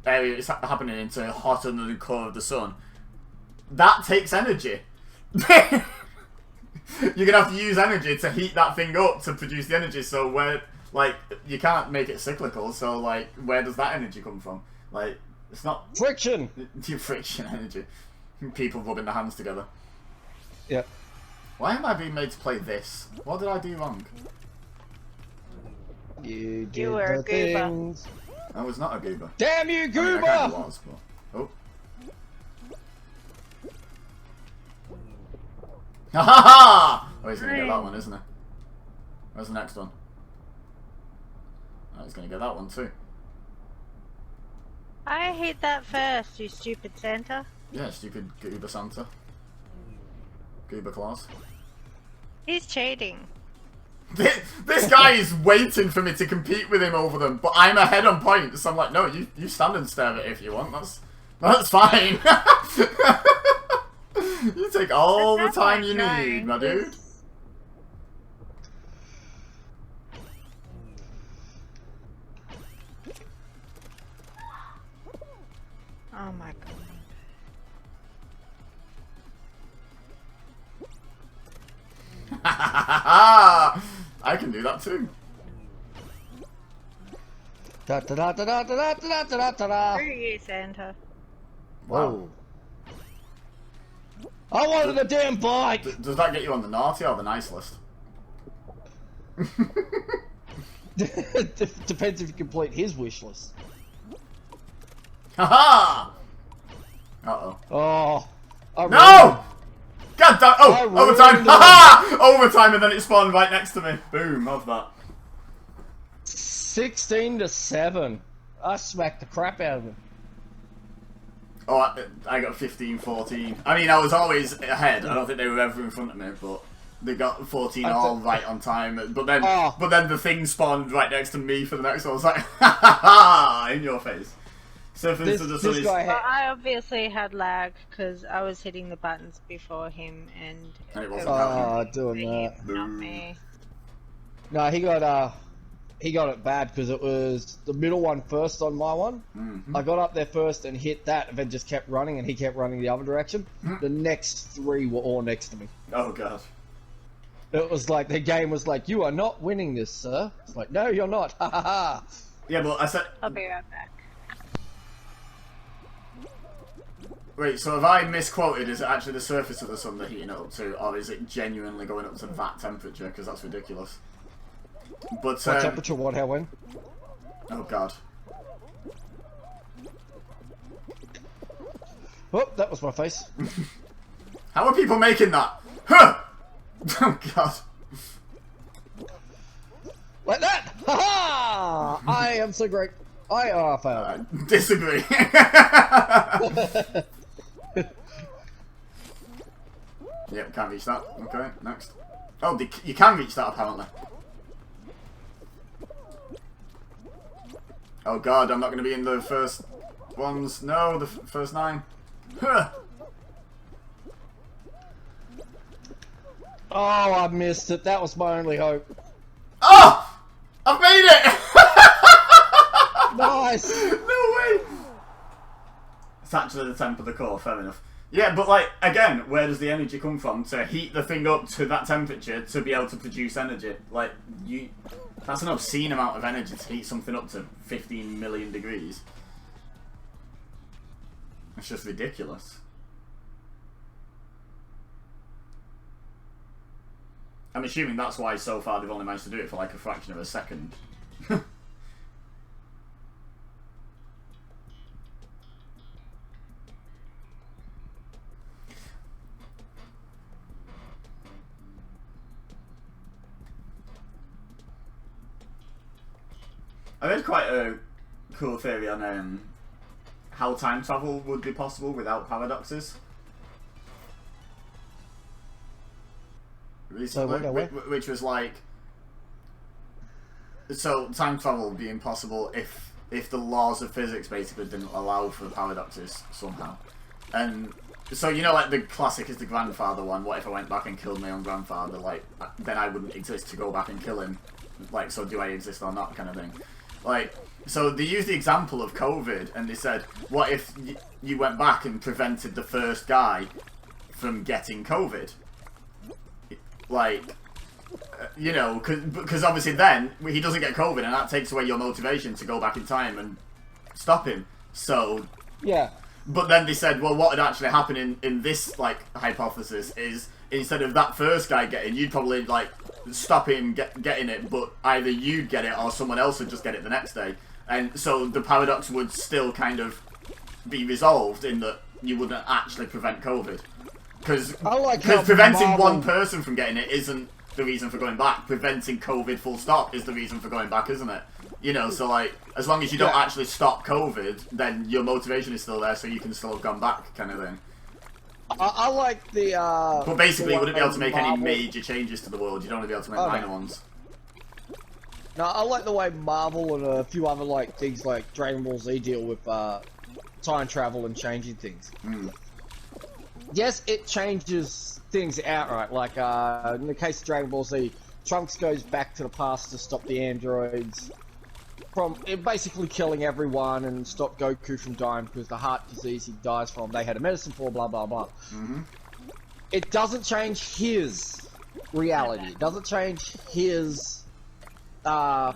area it's happening into hotter than the core of the sun. That takes energy. You're gonna have to use energy to heat that thing up to produce the energy, so where like you can't make it cyclical, so like where does that energy come from? Like, it's not Friction! friction energy. People rubbing their hands together. Yep. Why am I being made to play this? What did I do wrong? You did You were a the goober. things. I was not a goober. Damn you, I mean, goober! I kinda was, but... Oh. Ha ha ha! Oh, he's gonna get that one, isn't he? Where's the next one? Oh, he's gonna get that one too. I hit that first, you stupid Santa. Yeah, stupid goober Santa. Goober Claus. He's cheating. This guy is waiting for me to compete with him over them, but I'm ahead on points. So I'm like, no, you stand and stare at it if you want. That's fine. You take all the That's time not you trying. need, my dude. Oh my god. I can do that too. Da da da da da da da da da da. Screw you, Santa. Whoa. I wanted a damn bike! Does that get you on the naughty or the nice list? Depends if you complete his wish list. Haha! Uh-oh. Oh. I No! God damn! Oh! I Overtime! ruined Haha! Overtime and then it spawned right next to me. Boom, love that. 16-7. I smacked the crap out of him. Oh, I got 15-14. I mean, I was always ahead. I don't think they were ever in front of me, but they got 14 all right on time. But then the thing spawned right next to me for the next one. I was like, ha ha ha! In your face. This guy Well, had... I obviously had lag because I was hitting the buttons before him and And it wasn't Oh, doing him, that. not me. No, he got it bad because it was the middle one first on my one. Mm-hmm. I got up there first and hit that, and then just kept running, and he kept running the other direction. The next 3 were all next to me. Oh god. It was like the game was like, "You are not winning this, sir." It's like, "No, you're not." Ha ha ha. Yeah, but I said. I'll be right back. Wait, so have I misquoted? Is it actually the surface of the sun they're heating it up to, or is it genuinely going up to that temperature? Because that's ridiculous. But What temperature? What? How? When? oh god. Oh, that was my face. How are people making that? Huh! Oh god. Like that! Ha ha! I am so great. I failed. Disagree. Yep, can't reach that. Okay, next. Oh, you can reach that apparently. Oh god, I'm not going to be in the first ones. No, the first 9. Huh. Oh, I missed it. That was my only hope. Oh! I've made it! Nice! No way! It's actually the temp of the core, fair enough. Yeah, but like, again, where does the energy come from to heat the thing up to that temperature to be able to produce energy? Like, that's an obscene amount of energy to heat something up to 15 million degrees. It's just ridiculous. I'm assuming that's why so far they've only managed to do it for like a fraction of a second. I read quite a cool theory on how time travel would be possible without paradoxes. Recently, which was like, so time travel would be impossible if the laws of physics basically didn't allow for paradoxes somehow. And so, you know, like the classic is the grandfather one. What if I went back and killed my own grandfather? Like, then I wouldn't exist to go back and kill him. Like, so do I exist or not, kind of thing. Like, so they used the example of COVID, and they said, what if you went back and prevented the first guy from getting COVID? Like, you know, because obviously then he doesn't get COVID, and that takes away your motivation to go back in time and stop him. So yeah. But then they said, well, what would actually happen in this like hypothesis is instead of that first guy getting, you'd probably like stop him getting it, but either you'd get it or someone else would just get it the next day, and so the paradox would still kind of be resolved in that you wouldn't actually prevent COVID. Because preventing one person from getting it isn't the reason for going back. Preventing COVID full stop is the reason for going back, isn't it? You know, so like, as long as you don't actually stop COVID, then your motivation is still there, so you can still have gone back, kind of thing. I like the, But basically, you wouldn't be able to make any major changes to the world. You'd only be able to make minor ones. No, I like the way Marvel and a few other like things like Dragon Ball Z deal with time travel and changing things. Yes, it changes things outright. Like in the case of Dragon Ball Z, Trunks goes back to the past to stop the androids from basically killing everyone and stop Goku from dying because the heart disease he dies from, they had a medicine for, blah blah blah. It doesn't change his reality. It doesn't change his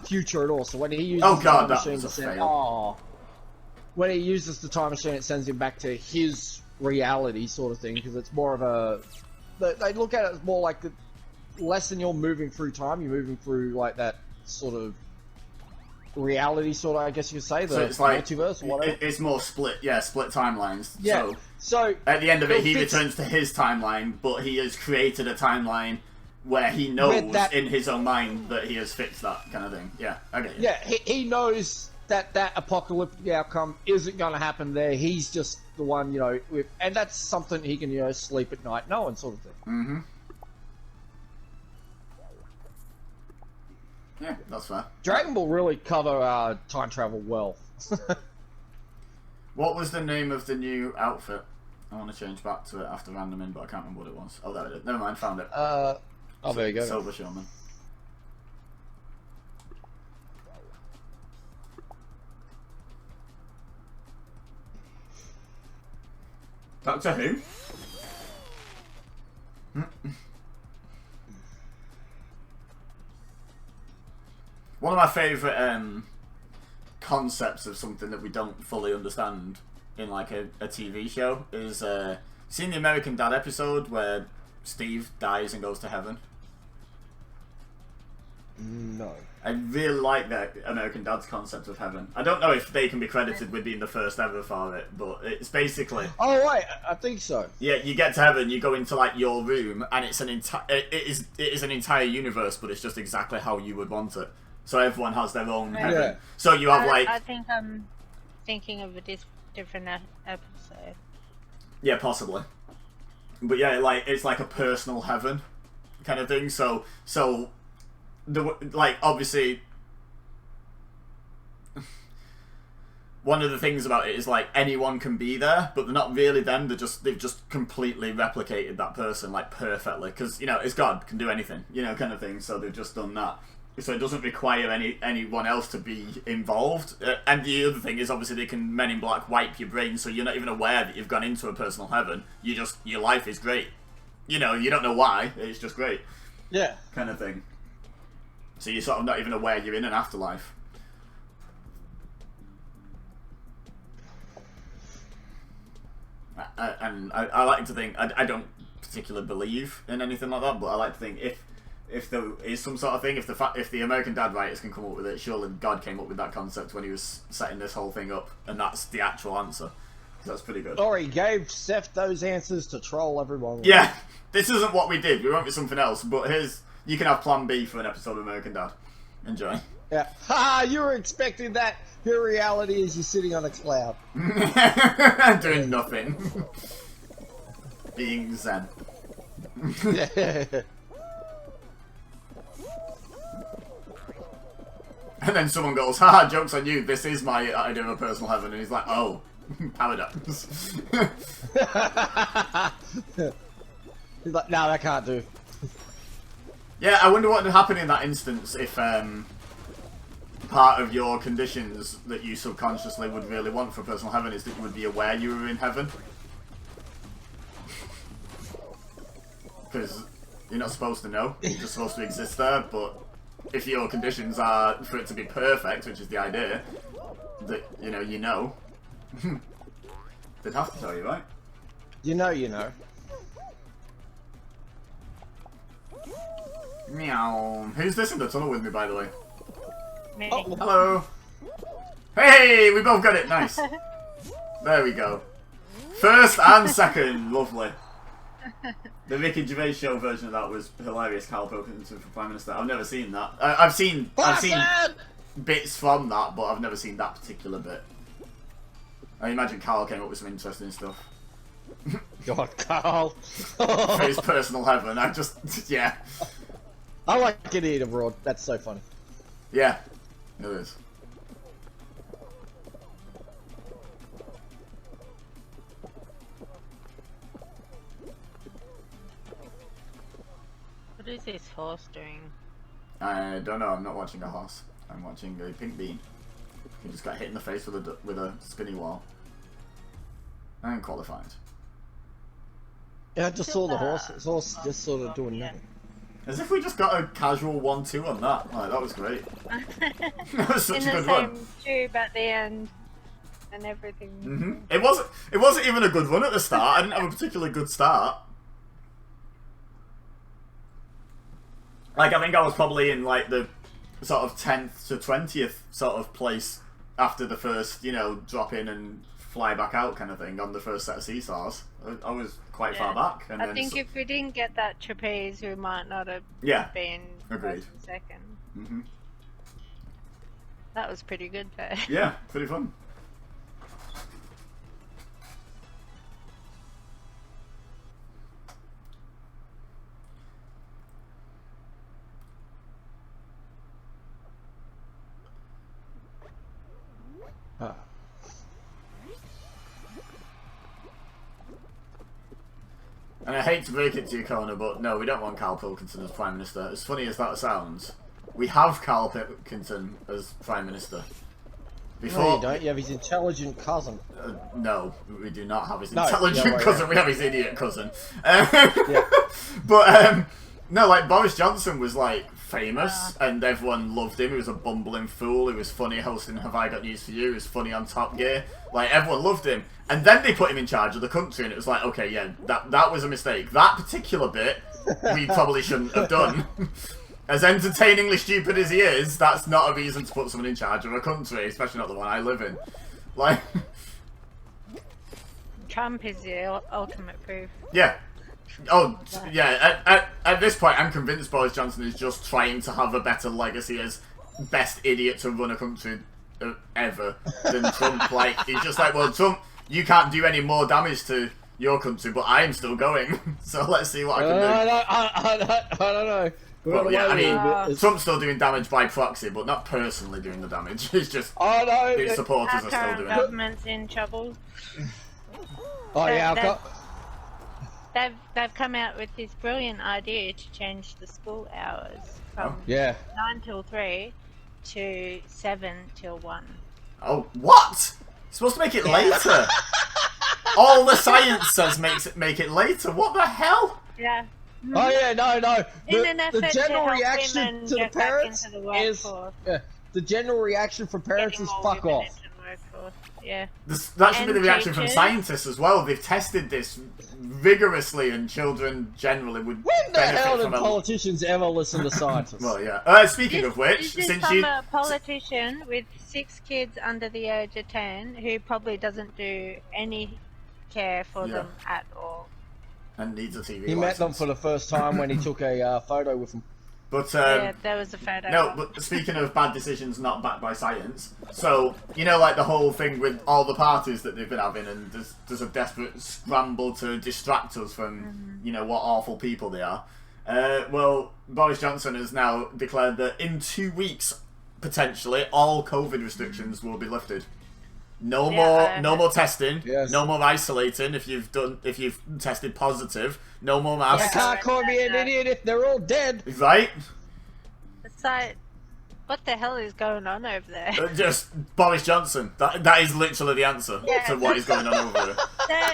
future at all. So when he uses the time machine to send, when he uses the time machine, it sends him back to his reality, sort of thing, because it's more of a. They look at it as more like the less than you're moving through time. You're moving through like that sort of reality, sort of. I guess you could say the it's like, multiverse or whatever. It's more split timelines. Yeah. So at the end of it, he returns to his timeline, but he has created a timeline where he knows in his own mind that he has fixed that kind of thing. Yeah, I get you. Yeah, he knows that apocalyptic outcome isn't going to happen there. He's just the one, you know, and that's something he can, you know, sleep at night knowing, sort of thing. Yeah, that's fair. Dragon Ball really cover time travel well. What was the name of the new outfit? I want to change back to it after randoming, but I can't remember what it was. Oh, there it is. Never mind, found it. Oh, there you go. Silver Showman. Doctor Who? One of my favourite concepts of something that we don't fully understand in like a TV show is seen the American Dad episode where Steve dies and goes to heaven. No. I really like that American Dad's concept of heaven. I don't know if they can be credited with being the first ever for it, but it's basically... Oh, right, I think so. Yeah, you get to heaven, you go into like your room, and it's an it is an entire universe, but it's just exactly how you would want it. So everyone has their own heaven. Yeah. So you have like... I think I'm thinking of a different episode. Yeah, possibly. But yeah, like it's like a personal heaven kind of thing. So like obviously one of the things about it is like anyone can be there, but they're not really them. They've just completely replicated that person like perfectly because it's God, can do anything, kind of thing. So they've just done that. So it doesn't require anyone else to be involved. And the other thing is obviously they can Men in Black wipe your brain, so you're not even aware that you've gone into a personal heaven. Your life is great. You don't know why. It's just great. Yeah. Kind of thing. So you're sort of not even aware you're in an afterlife. And I like to think I don't particularly believe in anything like that, but I like to think if there is some sort of thing, if the American Dad writers can come up with it, surely God came up with that concept when he was setting this whole thing up, and that's the actual answer. So that's pretty good. Or he gave Seth those answers to troll everyone. Yeah, this isn't what we did. We went with something else, but you can have Plan B for an episode of American Dad. Enjoy. Yeah. Ha! You were expecting that. Your reality is you're sitting on a cloud. Doing nothing. Being zen. Yeah. And then someone goes, haha, joke's on you, this is my idea of a personal heaven. And he's like, oh, paradox. He's like, no, that can't do. Yeah, I wonder what would happen in that instance if part of your conditions that you subconsciously would really want for personal heaven is that you would be aware you were in heaven. Because you're not supposed to know, you're just supposed to exist there, but if your conditions are for it to be perfect, which is the idea, that, you know, they'd have to tell you, right? You know. Meow. Who's this in the tunnel with me, by the way? Me. Oh, Hello. Hey, we both got it. Nice. There we go. First and second. Lovely. The Ricky Gervais show version of that was hilarious. Carl Pilkington for Prime Minister. I've never seen that. I've seen bits from that, but I've never seen that particular bit. I imagine Carl came up with some interesting stuff. God, Carl. For his personal heaven. Yeah. I like getting it abroad. That's so funny. Yeah, it is. What is this horse doing? I don't know. I'm not watching a horse. I'm watching a pink bean. He just got hit in the face with a spinny wall. And qualified. Yeah, I just saw the horse. The horse just sort of doing nothing. As if we just got a casual 1-2 on that. Like, that was great. That was such In a the good same one. tube at the end and everything. Mm-hmm. It wasn't even a good run at the start. I didn't have a particularly good start. Like, I think I was probably in like the sort of 10th to 20th sort of place after the first, drop in and fly back out kind of thing on the first set of seesaws. I was quite far back. And I think if we didn't get that trapeze, we might not have been agreed. first and second. Mm-hmm. That was pretty good though. Yeah, pretty fun. Ah. And I hate to break it to you, Connor, but no, we don't want Carl Pilkington as Prime Minister. As funny as that sounds, we have Carl Pilkington as Prime Minister. Before, No, you don't. You have his intelligent cousin. no, we do not have his No, intelligent yeah, well, cousin. yeah. We have his idiot cousin. Yeah. But no, like Boris Johnson was like famous, and everyone loved him. He was a bumbling fool. He was funny hosting Have I Got News for You. He was funny on Top Gear. Like everyone loved him, and then they put him in charge of the country, and it was like, okay, yeah, that was a mistake. That particular bit we probably shouldn't have done. As entertainingly stupid as he is, that's not a reason to put someone in charge of a country, especially not the one I live in. Like, Trump is the ultimate proof. yeah. Oh, yeah, at this point, I'm convinced Boris Johnson is just trying to have a better legacy as best idiot to run a country ever than Trump. Like, he's just like, well, Trump, you can't do any more damage to your country, but I'm still going. So let's see what I can do. I don't know. Well, yeah, I mean, Trump's still doing damage by proxy, but not personally doing the damage. It's just his supporters Our are still current doing it. government's in trouble. Oh yeah, They've come out with this brilliant idea to change the school hours from 9 till 3 to 7 till 1. Oh, what? It's supposed to make it later. All the science says make it later. What the hell? Yeah. Oh yeah, no. In an effort The general to help reaction women to the get back parents into the is workforce. the general reaction from parents Getting is more fuck women off. into the workforce. Yeah. That should be And the reaction from teachers. scientists as well. They've tested this rigorously, and children generally would When the hell benefit did from politicians ever listen to scientists? Well, yeah. Speaking of which, This is since from you a politician with 6 kids under the age of 10 who probably doesn't do any care for them at all. and needs a TV He license. met them for the first time when he took a photo with them. But Yeah, there was a photo. no, but speaking of bad decisions not backed by science, so you know, like the whole thing with all the parties that they've been having, and there's a desperate scramble to distract us from you know what awful people they are. Well, Boris Johnson has now declared that in 2 weeks, potentially, all COVID restrictions will be lifted. No more testing. Yes. No more isolating if you've tested positive. No more You masks. can't call me an idiot if they're all dead. Right? It's like, what the hell is going on over there? Just Boris Johnson. That is literally the answer to what is going on over there.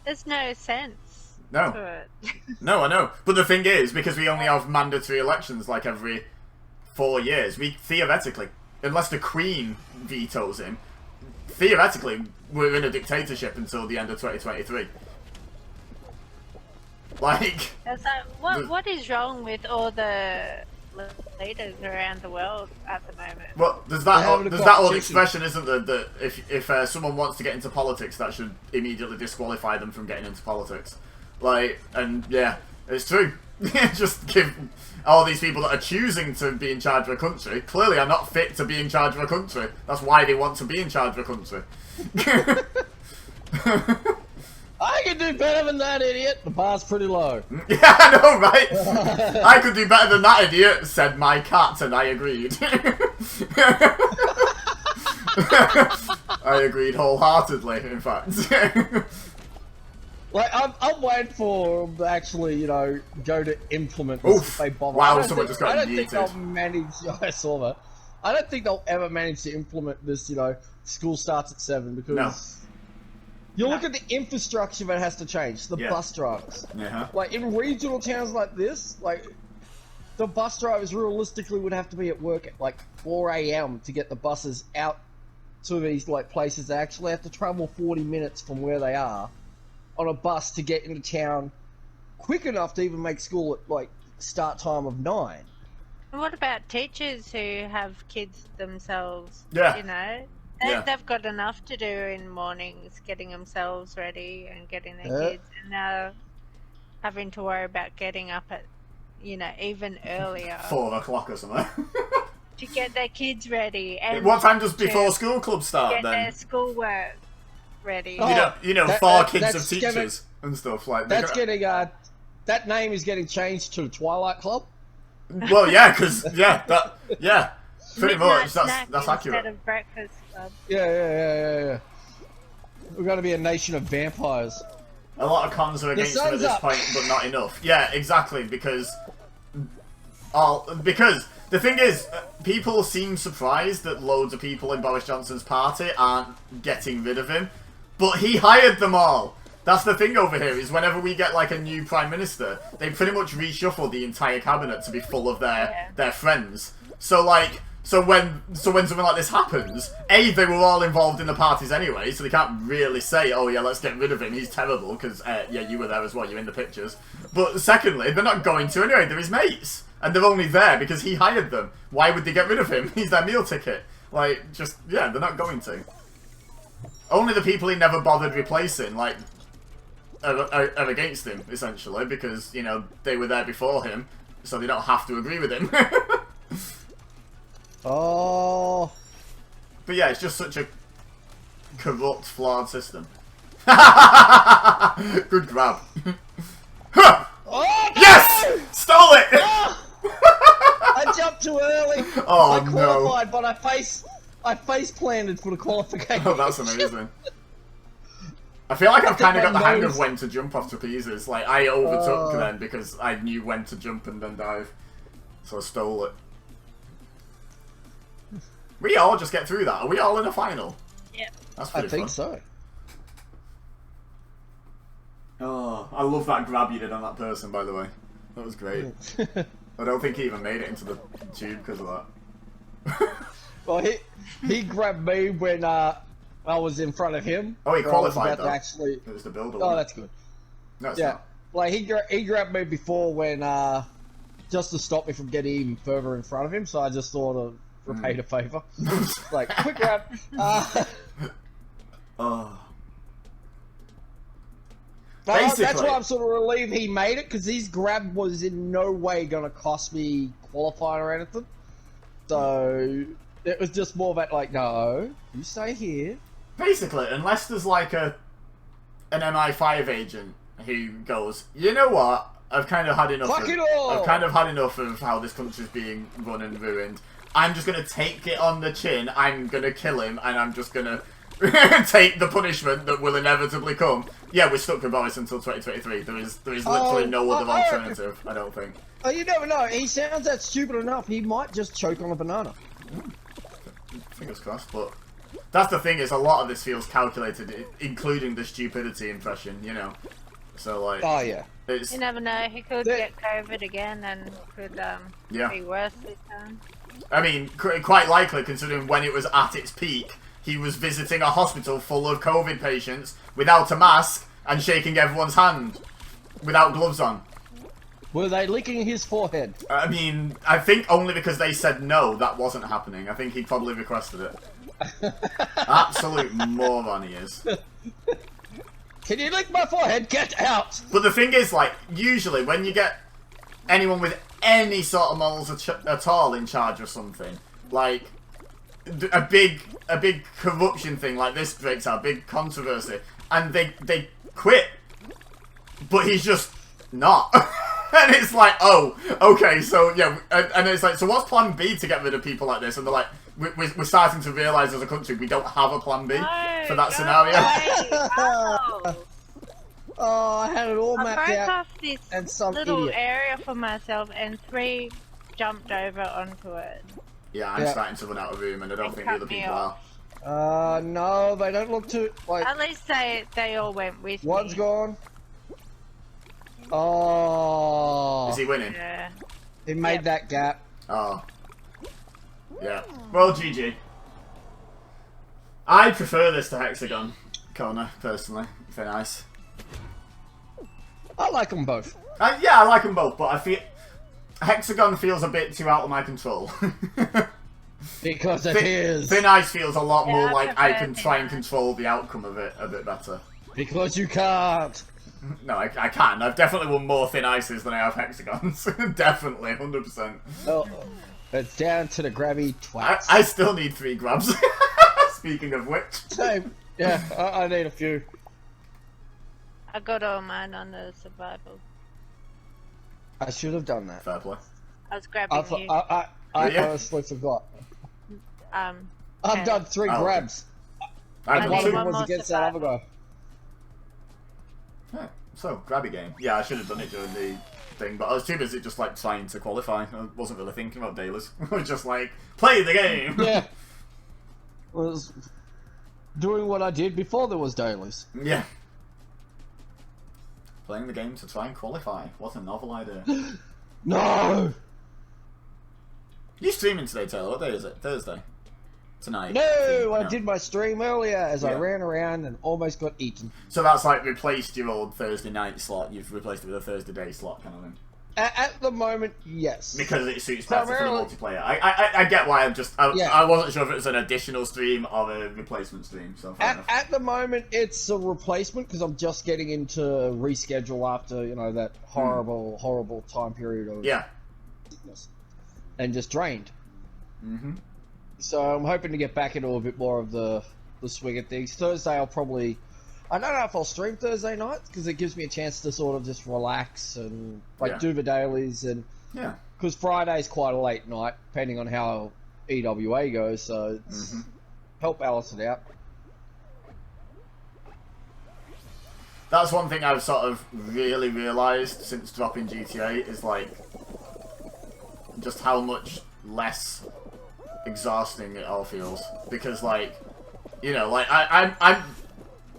There's no sense No. to it. No, I know. But the thing is, because we only have mandatory elections like every 4 years, we theoretically, unless the Queen vetoes him, theoretically, we're in a dictatorship until the end of 2023. Like... It's like, what is wrong with all the leaders around the world at the moment? Well, there's They're having a that old competition. expression, isn't there, that if someone wants to get into politics, that should immediately disqualify them from getting into politics. Like, and yeah, it's true. Just give all these people that are choosing to be in charge of a country, clearly are not fit to be in charge of a country. That's why they want to be in charge of a country. I can do better than that, idiot. The bar's pretty low. Yeah, I know, right? I could do better than that idiot, said my cat, and I agreed. I agreed wholeheartedly, in fact. Like, I'm waiting for them to actually, you know, go to implement this if they bother. Wow, I don't someone think- just got I don't think yeeted. they'll manage. I saw that. I don't think they'll ever manage to implement this. You know, school starts at 7 because No. you look at the infrastructure that has to change. The Yeah. bus drivers, Yeah. like in regional towns like this, like the bus drivers realistically would have to be at work at like 4 a.m. to get the buses out to these like places. They actually have to travel 40 minutes from where they are on a bus to get into town quick enough to even make school at like start time of 9. And what about teachers who have kids themselves? Yeah. You know, Yeah. they've got enough to do in mornings, getting themselves ready and getting their Yeah. kids, and now having to worry about getting up at, you know, even earlier 4 o'clock or something. to get their kids ready. And What time does to before school club start get then? their schoolwork ready. Oh, You know, that- 4 that- kids of that's teachers and stuff like that. That's getting that name is getting changed to Twilight Club. Well, yeah, because pretty Midnight much. snack That's instead accurate. of breakfast club. Yeah. We're going to be a nation of vampires. A lot of cons are against him at sun's this up. point, but not enough. Yeah, exactly, because the thing is, people seem surprised that loads of people in Boris Johnson's party aren't getting rid of him, but he hired them all. That's the thing over here, is whenever we get like a new Prime Minister, they pretty much reshuffle the entire cabinet to be full of their friends. So like, so when something like this happens, A, they were all involved in the parties anyway, so they can't really say, oh yeah, let's get rid of him, he's terrible, because, yeah, you were there as well, you're in the pictures. But secondly, they're not going to anyway, they're his mates. And they're only there because he hired them. Why would they get rid of him? He's their meal ticket. Like, just, yeah, they're not going to. Only the people he never bothered replacing, like, are against him, essentially, because, you know, they were there before him, so they don't have to agree with him. Oh. But yeah, it's just such a corrupt, flawed system. Good grab. Oh, no! Yes! Stole it! Oh! I jumped too early. Oh, I qualified, but I face planted for the qualification. Oh, that's amazing. I feel like I've kind of got the hang of when to jump off trapezes. Like, I overtook then because I knew when to jump and then dive. So I stole it. We all just get through that. Are we all in a final? Yeah. That's pretty fun. I think so. Oh, I love that grab you did on that person, by the way. That was great. I don't think he even made it into the tube because of that. Well, he grabbed me when I was in front of him. Oh, he qualified though. Actually... It was the builder. Oh, that's good. No, it's yeah, not. like he grabbed me before when just to stop me from getting even further in front of him. So I just thought of repaid a favour. Like quick grab. Oh. That's why I'm sort of relieved he made it, because his grab was in no way going to cost me qualifying or anything. So it was just more about like, no, you stay here. Basically, unless there's like an MI5 agent who goes, you know what, I've kind of had enough. I've kind of had enough of how this country's being run and ruined. I'm just gonna take it on the chin. I'm gonna kill him, and I'm just gonna take the punishment that will inevitably come. Yeah, we're stuck with Boris until 2023. There is literally no other alternative. I don't think. Oh, you never know. He sounds that stupid enough. He might just choke on a banana. Fingers crossed, but that's the thing, is a lot of this feels calculated, including the stupidity impression, you know. So like, oh yeah, it's... You never know. He could get COVID again and could be worse this time. I mean, quite likely, considering when it was at its peak, he was visiting a hospital full of COVID patients without a mask and shaking everyone's hand without gloves on. Were they licking his forehead? I mean, I think only because they said no, that wasn't happening. I think he probably requested it. Absolute moron he is. Can you lick my forehead? Get out! But the thing is, like, usually when you get anyone with any sort of morals at all in charge of something, like a big corruption thing like this breaks out, big controversy, and they quit, but he's just not. And it's like, oh, okay, so yeah, and it's like, so what's plan B to get rid of people like this? And they're like, we're starting to realise as a country we don't have a plan B for that scenario. Oh, I had it all mapped out. I broke off this and some little idiot. area for myself, and 3 jumped over onto it. Yeah, I'm starting to run out of room, and I don't think the other people are. No, they don't look too like. At least they all went with me. One's gone. Oh. Is he winning? Yeah. He made that gap. Oh. Yeah. Well, GG. I prefer this to Hexagon, Kona, personally. They're nice. I like them both. Yeah, I like them both, but I feel Hexagon feels a bit too out of my control. Because it is. Thin Ice feels a lot more like I can Thin try and Ice. control the outcome of it a bit better. Because you can't. No, I can. I've definitely won more Thin Ices than I have Hexagons. Definitely, 100%. Oh, it's down to the grabby twats. I still need 3 grabs. Speaking of which. Same. Yeah, I need a few. I got all mine on the survival. I should have done that. Fair play. I was grabbing you. I Yeah. honestly forgot. I've Okay. done 3 Oh, grabs. I've And won then 2. one was more against that other guy. Yeah, so, grabby game. Yeah, I should have done it during the thing, but I was too busy just like trying to qualify. I wasn't really thinking about dailies. I was just like, play the game. Yeah. Was doing what I did before there was dailies. Yeah. Playing the game to try and qualify. What a novel idea. No! You streaming today, Taylor? What day is it? Thursday? Tonight? No! I did my stream earlier as I Yeah. ran around and almost got eaten. So that's like replaced your old Thursday night slot. You've replaced it with a Thursday day slot kind of thing. At the moment, yes. Because it suits better for the Primarily- multiplayer. I get why. Yeah. I wasn't sure if it was an additional stream or a replacement stream. So fair enough. At the moment, it's a replacement because I'm just getting into reschedule after, you know, that horrible time period of Yeah. sickness. And just drained. Mm-hmm. So I'm hoping to get back into a bit more of the swing of things. Thursday I'll probably... I don't know if I'll stream Thursday nights because it gives me a chance to sort of just relax and do the dailies and... Yeah. Because Friday's quite a late night, depending on how EWA goes, so it's help balance it out. That's one thing I've sort of really realised since dropping GTA is like just how much less exhausting it all feels. Because like, you know, like I'm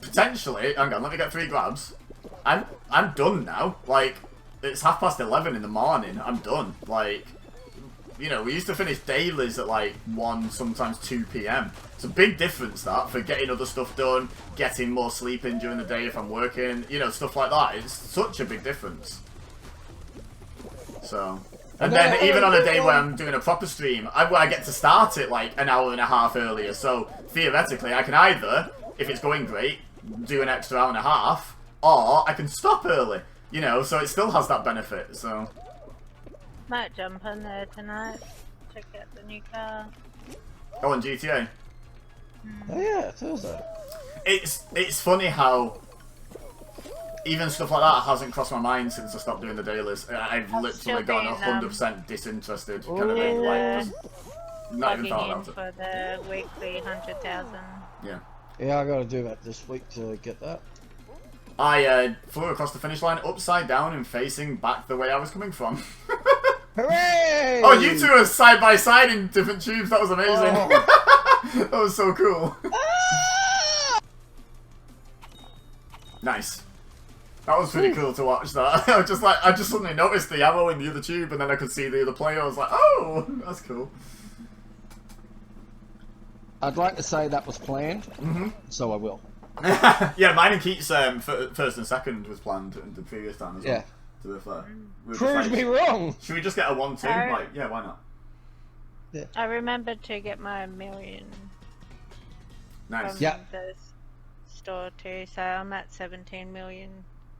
potentially, hang on, let me get 3 grabs. I'm done now. Like, it's 11:30 in the morning. I'm done. Like, you know, we used to finish dailies at like 1, sometimes 2 p.m. It's a big difference that for getting other stuff done, getting more sleep in during the day if I'm working, you know, stuff like that. It's such a big difference. So, and then even on a day where I'm doing a proper stream, I get to start it like an hour and a half earlier. So theoretically, I can either, if it's going great, do an extra hour and a half, or I can stop early. You know, so it still has that benefit. So. Might jump on there tonight. Check out the new car. Oh, and GTA. Oh yeah, Thursday. It's funny how even stuff like that hasn't crossed my mind since I stopped doing the dailies. I've literally gone 100% disinterested, kind of thing. Like, just not even Logging thought in about it. for the weekly 100,000. Yeah. Yeah, I got to do that this week to get that. I flew across the finish line upside down and facing back the way I was coming from. Hooray! Oh, you two are side by side in different tubes. That was amazing. Oh. That was so cool. Nice. That was pretty cool to watch. That I just suddenly noticed the arrow in the other tube, and then I could see the other player. I was like, oh, that's cool. I'd like to say that was planned, so I will. Yeah, mine and Keith's first and second was planned in the previous time as well. Yeah. To be fair. We were just Prove like, me wrong! should we just get a 1-2? Alright. Like, yeah, why not? I remembered to get my million Nice. from Yeah. the store too, so I'm at 17 million.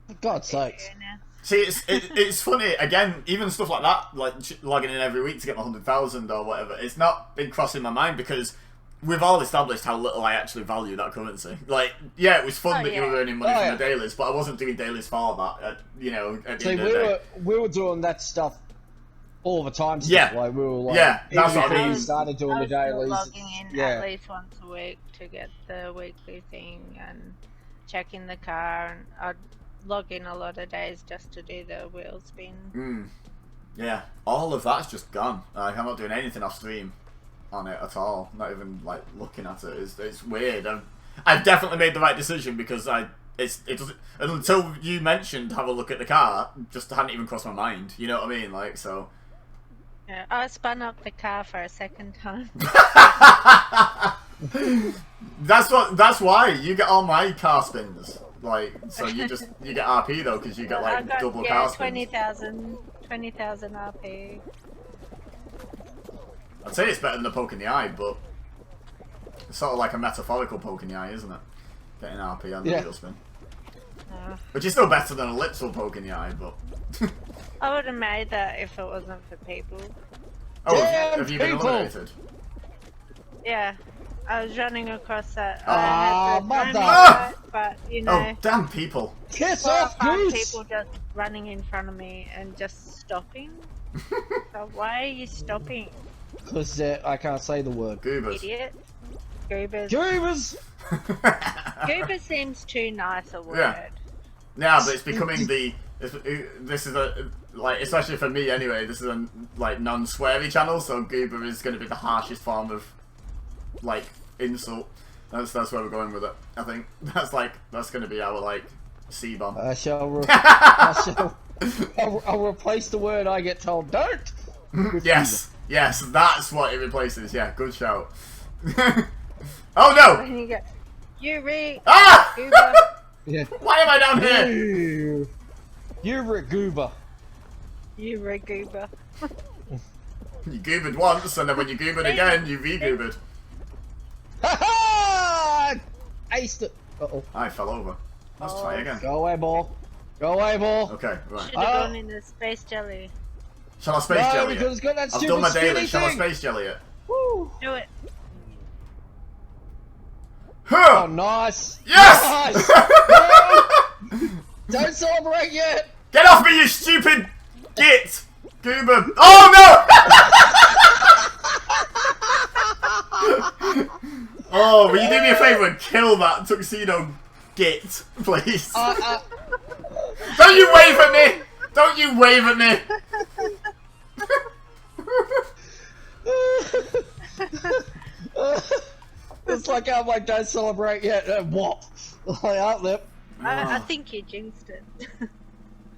For God's sakes. here now. See, it's funny, again, even stuff like that, like logging in every week to get my 100,000 or whatever, it's not been crossing my mind because we've all established how little I actually value that currency. Like, yeah, it was fun that you were earning money from the dailies, but I wasn't doing dailies for that, you know, at the See, end of the day. we were doing that stuff all the time. Yeah. Like, we were like, Yeah, that's even what I before mean. we started doing I the was still dailies. logging in yeah. at least once a week to get the weekly thing and checking the car, and I'd log in a lot of days just to do the wheel spin. Yeah, all of that's just gone. Like, I'm not doing anything off stream on it at all. Not even like looking at it. It's weird. I've definitely made the right decision because it doesn't, until you mentioned have a look at the car, just hadn't even crossed my mind. You know what I mean? Like, so. Yeah, I spun up the car for a second time. That's why you get all my car spins. Like, so you get RP though because you get I like got, double yeah, car spins. 20,000 RP. I'd say it's better than a poke in the eye, but it's sort of like a metaphorical poke in the eye, isn't it? Getting RP and the wheel spin. Which is still better than a literal poke in the eye, but... I would have made that if it wasn't for people. Oh, Damn have you been people! eliminated? Yeah, I was running across that. Ah, I had mother. the timing right, but you know, Oh, damn people. Piss 4 or off, 5 Goose! people just running in front of me and just stopping. So why are you stopping, Because I can't say the word. Goobers. idiot? Goobers. Goobers! Goober seems too nice a word. Yeah. Yeah, but it's becoming the This is a like, especially for me anyway. This is a like non-sweary channel, so goober is going to be the harshest form of like insult. That's where we're going with it. I think that's going to be our like C-bomb. I'll replace the word I get told don't. Yes, yes, that's what it replaces. Yeah, good shout. Oh no! When you go, Yuri! Ah! Goober! Yeah. Why am I down here? You're a goober. Yuri Goober. You goobered once, and then when you goobered again, you re-goobered. Ha ha! Aced it. Uh-oh. I fell over. Let's try again. Go away, ball. Go away, ball. Okay, right. Should have gone in the space jelly. Shall I space jelly because it? it's got that I've done my stupid daily. skinny Shall I thing. space jelly it? Woo. Do it. Oh, Huh! nice. Yes! Nice. No. Don't celebrate yet. Get off me, you stupid git! Goober! Oh no! Oh, will you do me a favour and kill that tuxedo git, please? Don't you wave at me! Don't you wave at me! It's like I'm like, don't celebrate yet. What? Like, out there. I think you jinxed it.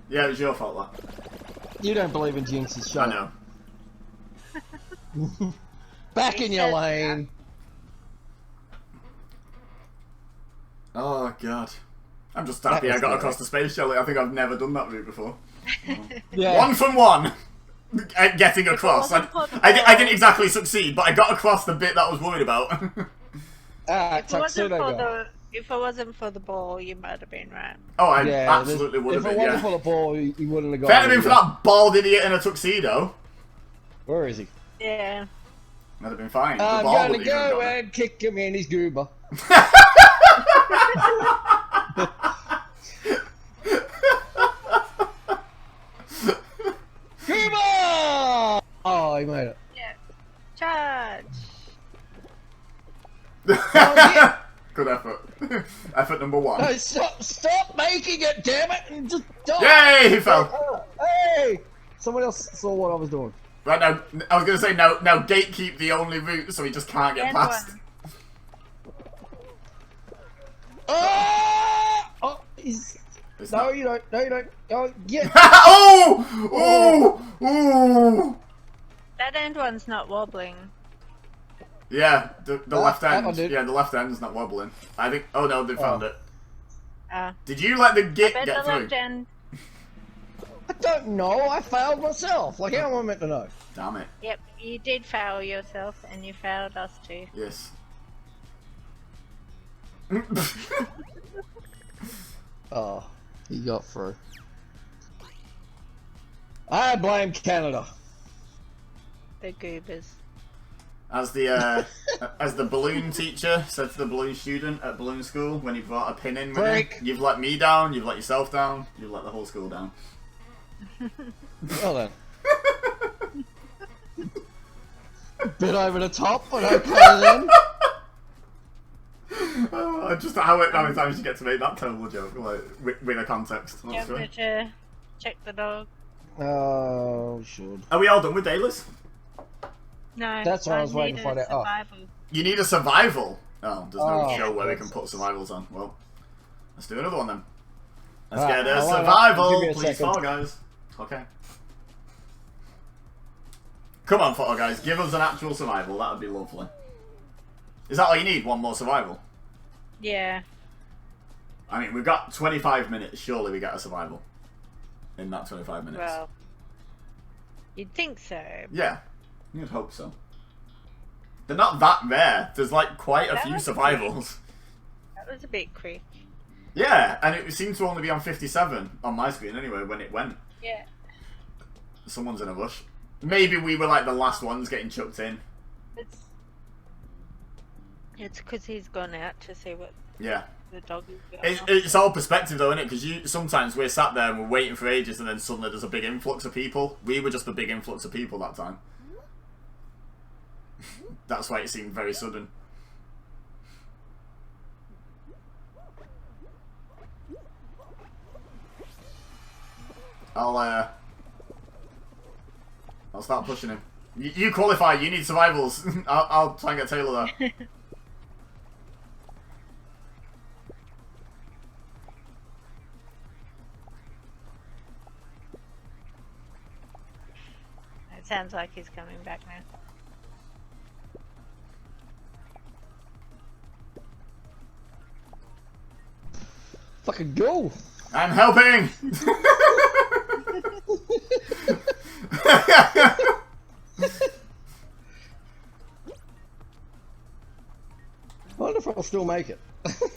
Yeah, it was your fault, that. You don't believe in jinxes, I shut up. know. Back in your lane. Oh god. I'm just happy I got across the space jelly. I think I've never done that route before. Yeah. 1 from 1! Getting across. I didn't exactly succeed, but I got across the bit that I was worried about. If it wasn't for the ball, you might have been right. Oh, I absolutely would have If been, it yeah. wasn't for the ball, you wouldn't have If it got hadn't been for that bald idiot in a tuxedo, Where is he? Yeah. I'd have been fine. The I'm ball gonna wouldn't even have go got me. and kick him in his goober. Goober! Oh, he made it. Yeah. Charge! yeah. Good effort. Effort number 1. No, stop making it, damn it! And just stop. Yay! He fell. Hey! Someone else saw what I was doing. Right now, I was going to say now gatekeep the only route so he just can't get End past. one. Oh, he's... It's No, not- you don't. No, you don't. Oh, yeah. Oh! Oh! Oh! That end one's not wobbling. Yeah, the left that end. one did. Yeah, the left end's not wobbling. I think. Oh no, they found it. Ah. Did you let the git Bet get the through? left end. I don't know. I failed myself. Like, how am I meant to know? Damn it. Yep, you did foul yourself, and you fouled us too. Yes. Oh, he got through. I blame Canada. The goobers. As the balloon teacher said to the balloon student at balloon school when he brought a pin in with him, Break. you've let me down, you've let yourself down, you've let the whole school down. Well then. Bit over the top, but okay then. Oh, just how many times you get to make that terrible joke, like with a context. Do you That's want me right. to check the dog? Oh, should. Are we all done with dailies? No. That's what I was waiting need for a that- oh. survival. You need a survival. Oh, there's no Oh, show where we that can put sucks. survivals on. Well, let's do another one then. Let's Alright, get a hold on, survival, give me a please, second. Fall Guys. Okay. Come on, Photo Guys, give us an actual survival. That would be lovely. Is that all you need? One more survival? Yeah. I mean, we've got 25 minutes. Surely we get a survival in that 25 minutes. Well, you'd think so. Yeah, you'd hope so. They're not that rare. There's like quite a That few was survivals. That was a bit quick. Yeah, and it seemed to only be on 57 on my screen anyway when it went. Yeah. Someone's in a rush. Maybe we were like the last ones getting chucked in. It's because he's gone out to see what Yeah. the dog is going on. It's all perspective though, isn't it? Because sometimes we're sat there and we're waiting for ages and then suddenly there's a big influx of people. We were just the big influx of people that time. That's why it seemed very sudden. I'll start pushing him. You qualify. You need survivals. I'll try and get Taylor there. It sounds like he's coming back now. Fucking go! I'm helping! I wonder if I'll still make it.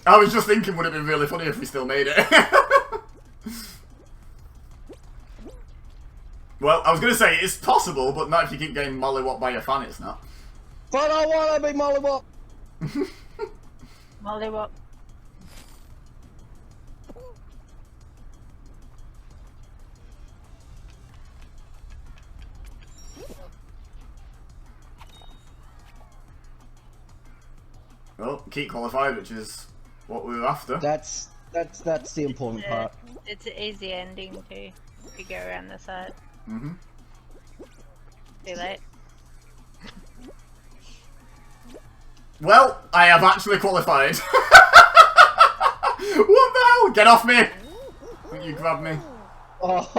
I was just thinking, would it be really funny if we still made it? Well, I was going to say, it's possible, but not if you keep getting mollywopped by your fan, it's not. But I want to be mollywop! Mollywop. Well, keep qualified, which is what we were after. That's the important part. It's an easy ending too, if you go around the side. Mm-hmm. Too late. Well, I have actually qualified. What the hell? Get off me! You grabbed me. Oh.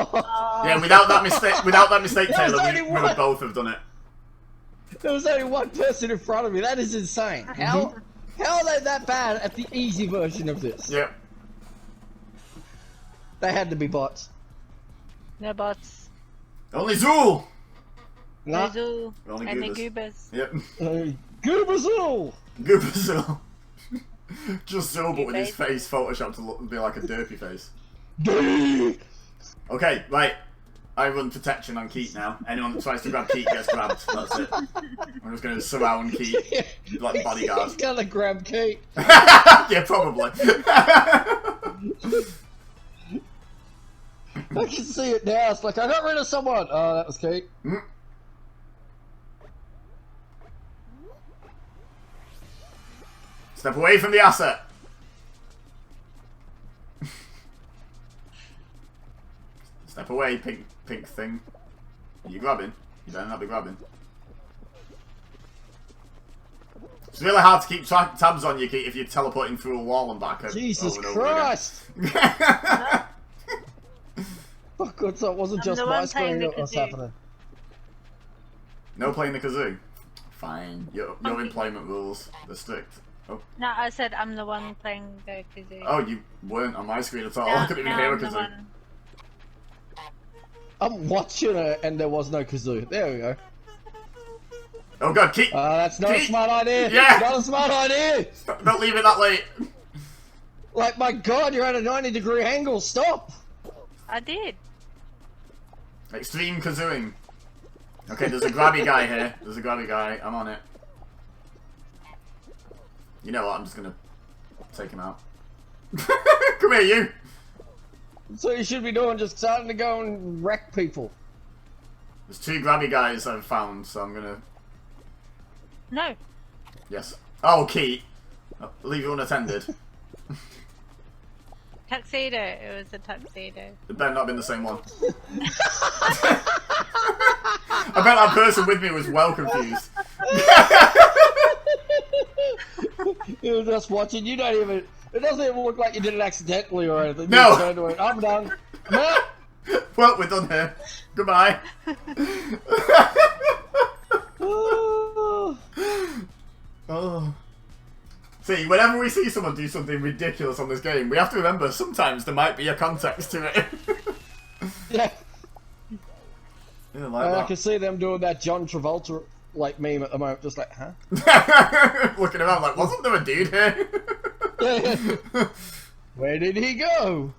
Yeah, without that mistake, Taylor, we would both have done it. There was only one person in front of me. That is insane. How are they that bad at the easy version of this? Yep. They had to be bots. No bots. Only Zool! Nah. No zoo. Only And the goobers. goobers. Yep. Goobazoo! Goober Zool. Just Zool, but with his Face. face photoshopped to be like a derpy face. Gee. Okay, right. I run protection on Keat now. Anyone that tries to grab Keat gets grabbed. That's it. I'm just going to surround Keat like bodyguard. He's gonna grab Kate. Yeah, probably. I can see it now. It's like, I got rid of someone. Oh, that was Kate. Step away from the asset. Step away, pink thing. Are you grabbing? You better not be grabbing. It's really hard to keep tabs on you if you're teleporting through a wall and back. Jesus over and over Christ! again. Oh god, so it wasn't I'm just the my one playing screen the that was kazoo. happening. No playing the kazoo. Fine. Your employment rules. They're strict. Oh. No, I said I'm the one playing the kazoo. Oh, you weren't on my screen at all. No, I couldn't even no, hear a I'm the kazoo. one. I'm watching it and there was no kazoo. There we go. Oh god, keep. That's not a Keep- smart idea. Yeah. Not a smart idea. Don't leave it that late. Like, my god, you're at a 90-degree angle. Stop. I did. Extreme kazooing. Okay, there's a grabby guy here. There's a grabby guy. I'm on it. You know what? I'm just gonna take him out. Come here, you. So you should be doing, just starting to go and wreck people. There's two grabby guys I've found, so I'm gonna. No. Yes. Oh, Keat. I'll leave you unattended. Tuxedo. It was a tuxedo. It better not have been the same one. I bet that person with me was well confused. You were just watching. You don't even. It doesn't even look like you did it accidentally or anything. No. You turned away. I'm done. No. Well, we're done here. Goodbye. Oh. See, whenever we see someone do something ridiculous on this game, we have to remember sometimes there might be a context to it. Yeah. Yeah, I like can see them doing that John Travolta like meme at the moment, just like, huh? that. Looking around like, wasn't there a dude here? Where did he go?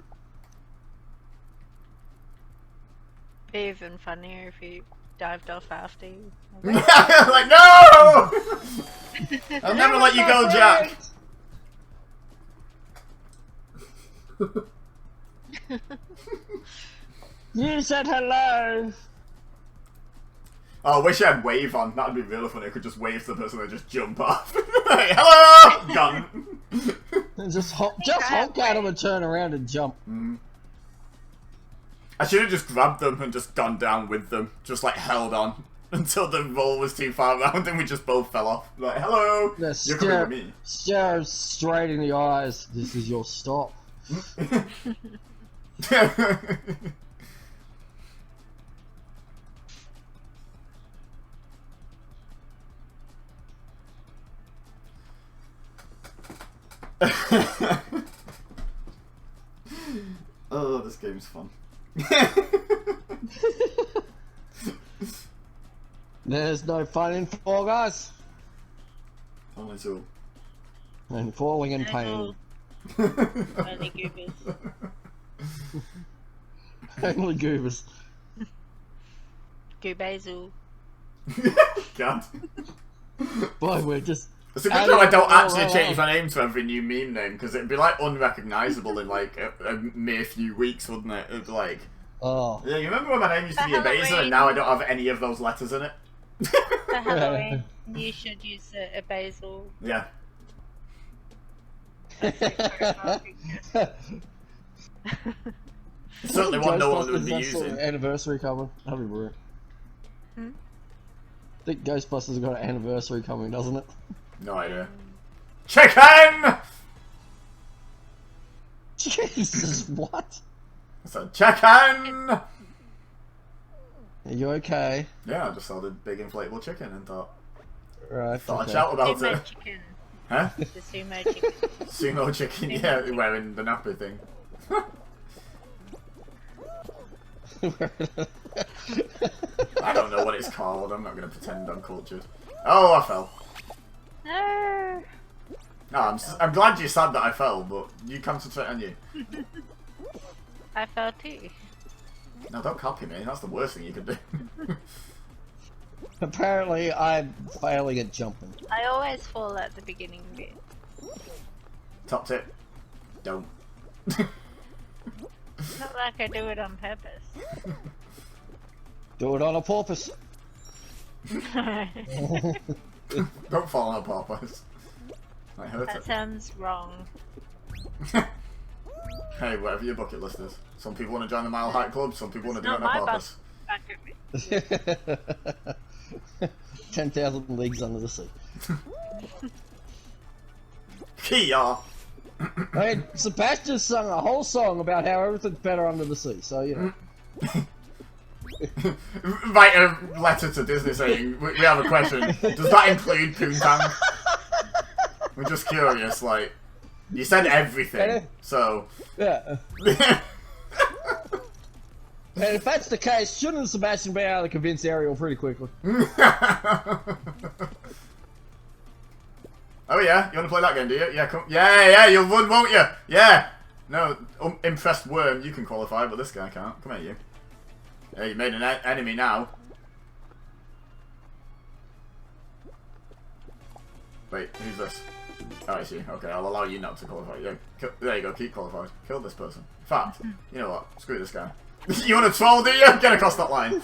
Be even funnier if he dived off after you. Like, no! I'll never let you go, Jack. You said hello. Oh, I wish I had wave on. That'd be really funny. I could just wave to the person and just jump off. Like, hello! Gone. And just honk at him and turn around and jump. I should have just grabbed them and just gone down with them. Just like held on until the roll was too far around and we just both fell off. Like, hello! No, You're coming with me. Stare straight in the eyes. This is your stop. Oh, this game's fun. There's no fun in Fall Guys. Only two. And falling in pain. Only goobers. Only goobers. Goobazel. God. Boy, we're just... It's a good job I don't actually change my name to every new meme name, because it'd be like unrecognisable in like a mere few weeks, wouldn't it? It'd be like... Oh. Yeah, you remember when my name used to be a Basil and now I don't have any of those letters in it? For Halloween, you should use a basil. Yeah. Certainly one no one would be using. Anniversary coming. That'd be weird. Hmm? I think Ghostbusters have got an anniversary coming, doesn't it? No idea. Chicken! Jesus, what? I said chicken! Are you okay? Yeah, I just saw the big inflatable chicken and thought Right. I'd shout about Sumo it. chicken. Huh? The sumo chicken. Sumo chicken, yeah, wearing the nappy thing. I don't know what it's called, I'm not going to pretend I'm cultured. Oh, I fell. No. No, I'm glad you said that I fell, but you concentrate on you. I fell too. No, don't copy me, that's the worst thing you could do. Apparently, I'm failing at jumping. I always fall at the beginning bit. Top tip, don't. Not like I do it on purpose. Do it on a porpoise. Don't fall on a porpoise. Might hurt That it. sounds wrong. Hey, whatever your bucket list is. Some people want to join the Mile High Club, some people want to do it on a Not my porpoise. Back at me. 10,000 leagues under the sea. Kia! I mean, Sebastian sung a whole song about how everything's better under the sea, so you know. Write a letter to Disney saying, we have a question. Does that include Poontang? We're just curious, like, you said everything, so... Yeah. And if that's the case, shouldn't Sebastian be able to convince Ariel pretty quickly? Oh yeah, you want to play that game, do you? Yeah, come. Yeah, you'll run, won't you? Yeah. No, impressed worm, you can qualify, but this guy can't. Come at you. Yeah, you made an enemy now. Wait, who's this? Oh, I see. Okay, I'll allow you not to qualify. Yeah, there you go, keep qualified. Kill this person. In fact, you know what? Screw this guy. You want to troll, do you? Get across that line.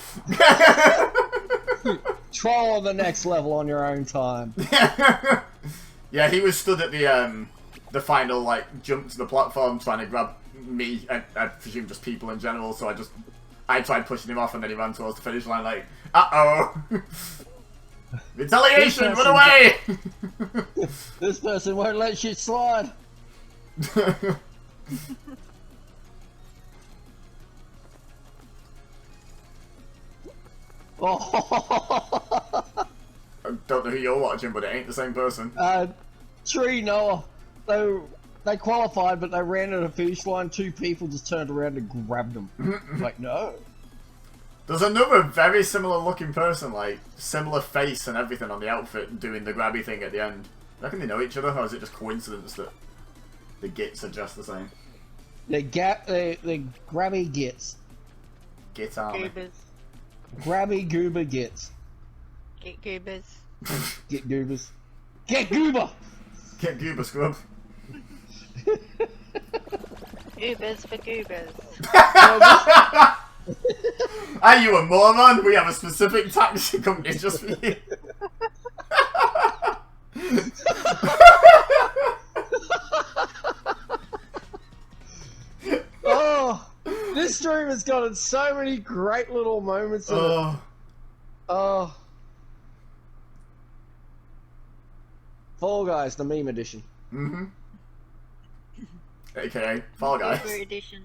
Troll on the next level on your own time. Yeah, he was stood at the final, like, jump to the platform trying to grab me, and I presume just people in general, so I tried pushing him off and then he ran towards the finish line like, uh-oh! Retaliation, run away! This person won't let you slide. Oh. I don't know who you're watching, but it ain't the same person. Tree Noah. They qualified, but they ran at a finish line. Two people just turned around and grabbed them. Like, no. There's another very similar looking person, like, similar face and everything on the outfit, doing the grabby thing at the end. Reckon they know each other, or is it just coincidence that the gits are just the same? The grabby gits. Git army. Goobers. Grabby goober gits. Get goobers. Get goobers. Get goober! Get goober scrub. Goobers for goobers. Are you a moron? We have a specific taxi company just for you. Oh! This stream has gotten so many great little moments in it. Oh. Oh. Fall Guys, the meme edition. Mm-hmm. AKA Fall Guys. Goober edition.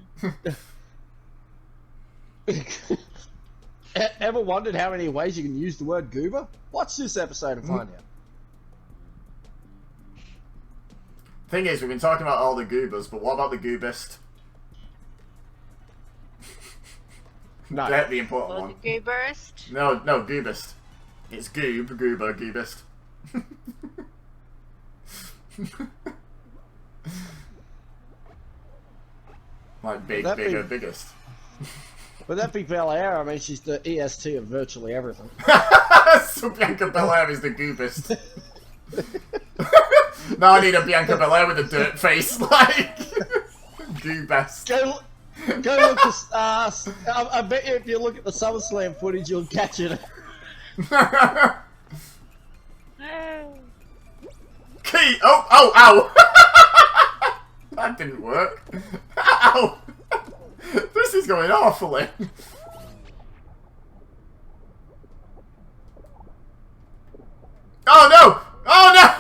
Ever wondered how many ways you can use the word goober? Watch this episode and find out. Thing is, we've been talking about all the goobers, but what about the goobist? No. The important Or one. the gooberist. No, goobist. It's goob, goober, goobist. Like big, Would that bigger, be- biggest. Would that be Belair? I mean, she's the EST of virtually everything. So Bianca Belair is the goobist. Now I need a Bianca Belair with a dirt face, like goobest. Go look at I bet you if you look at the SummerSlam footage, you'll catch it. Oh. Key! Oh, ow! That didn't work. Ow! This is going awfully. Oh no! Oh no!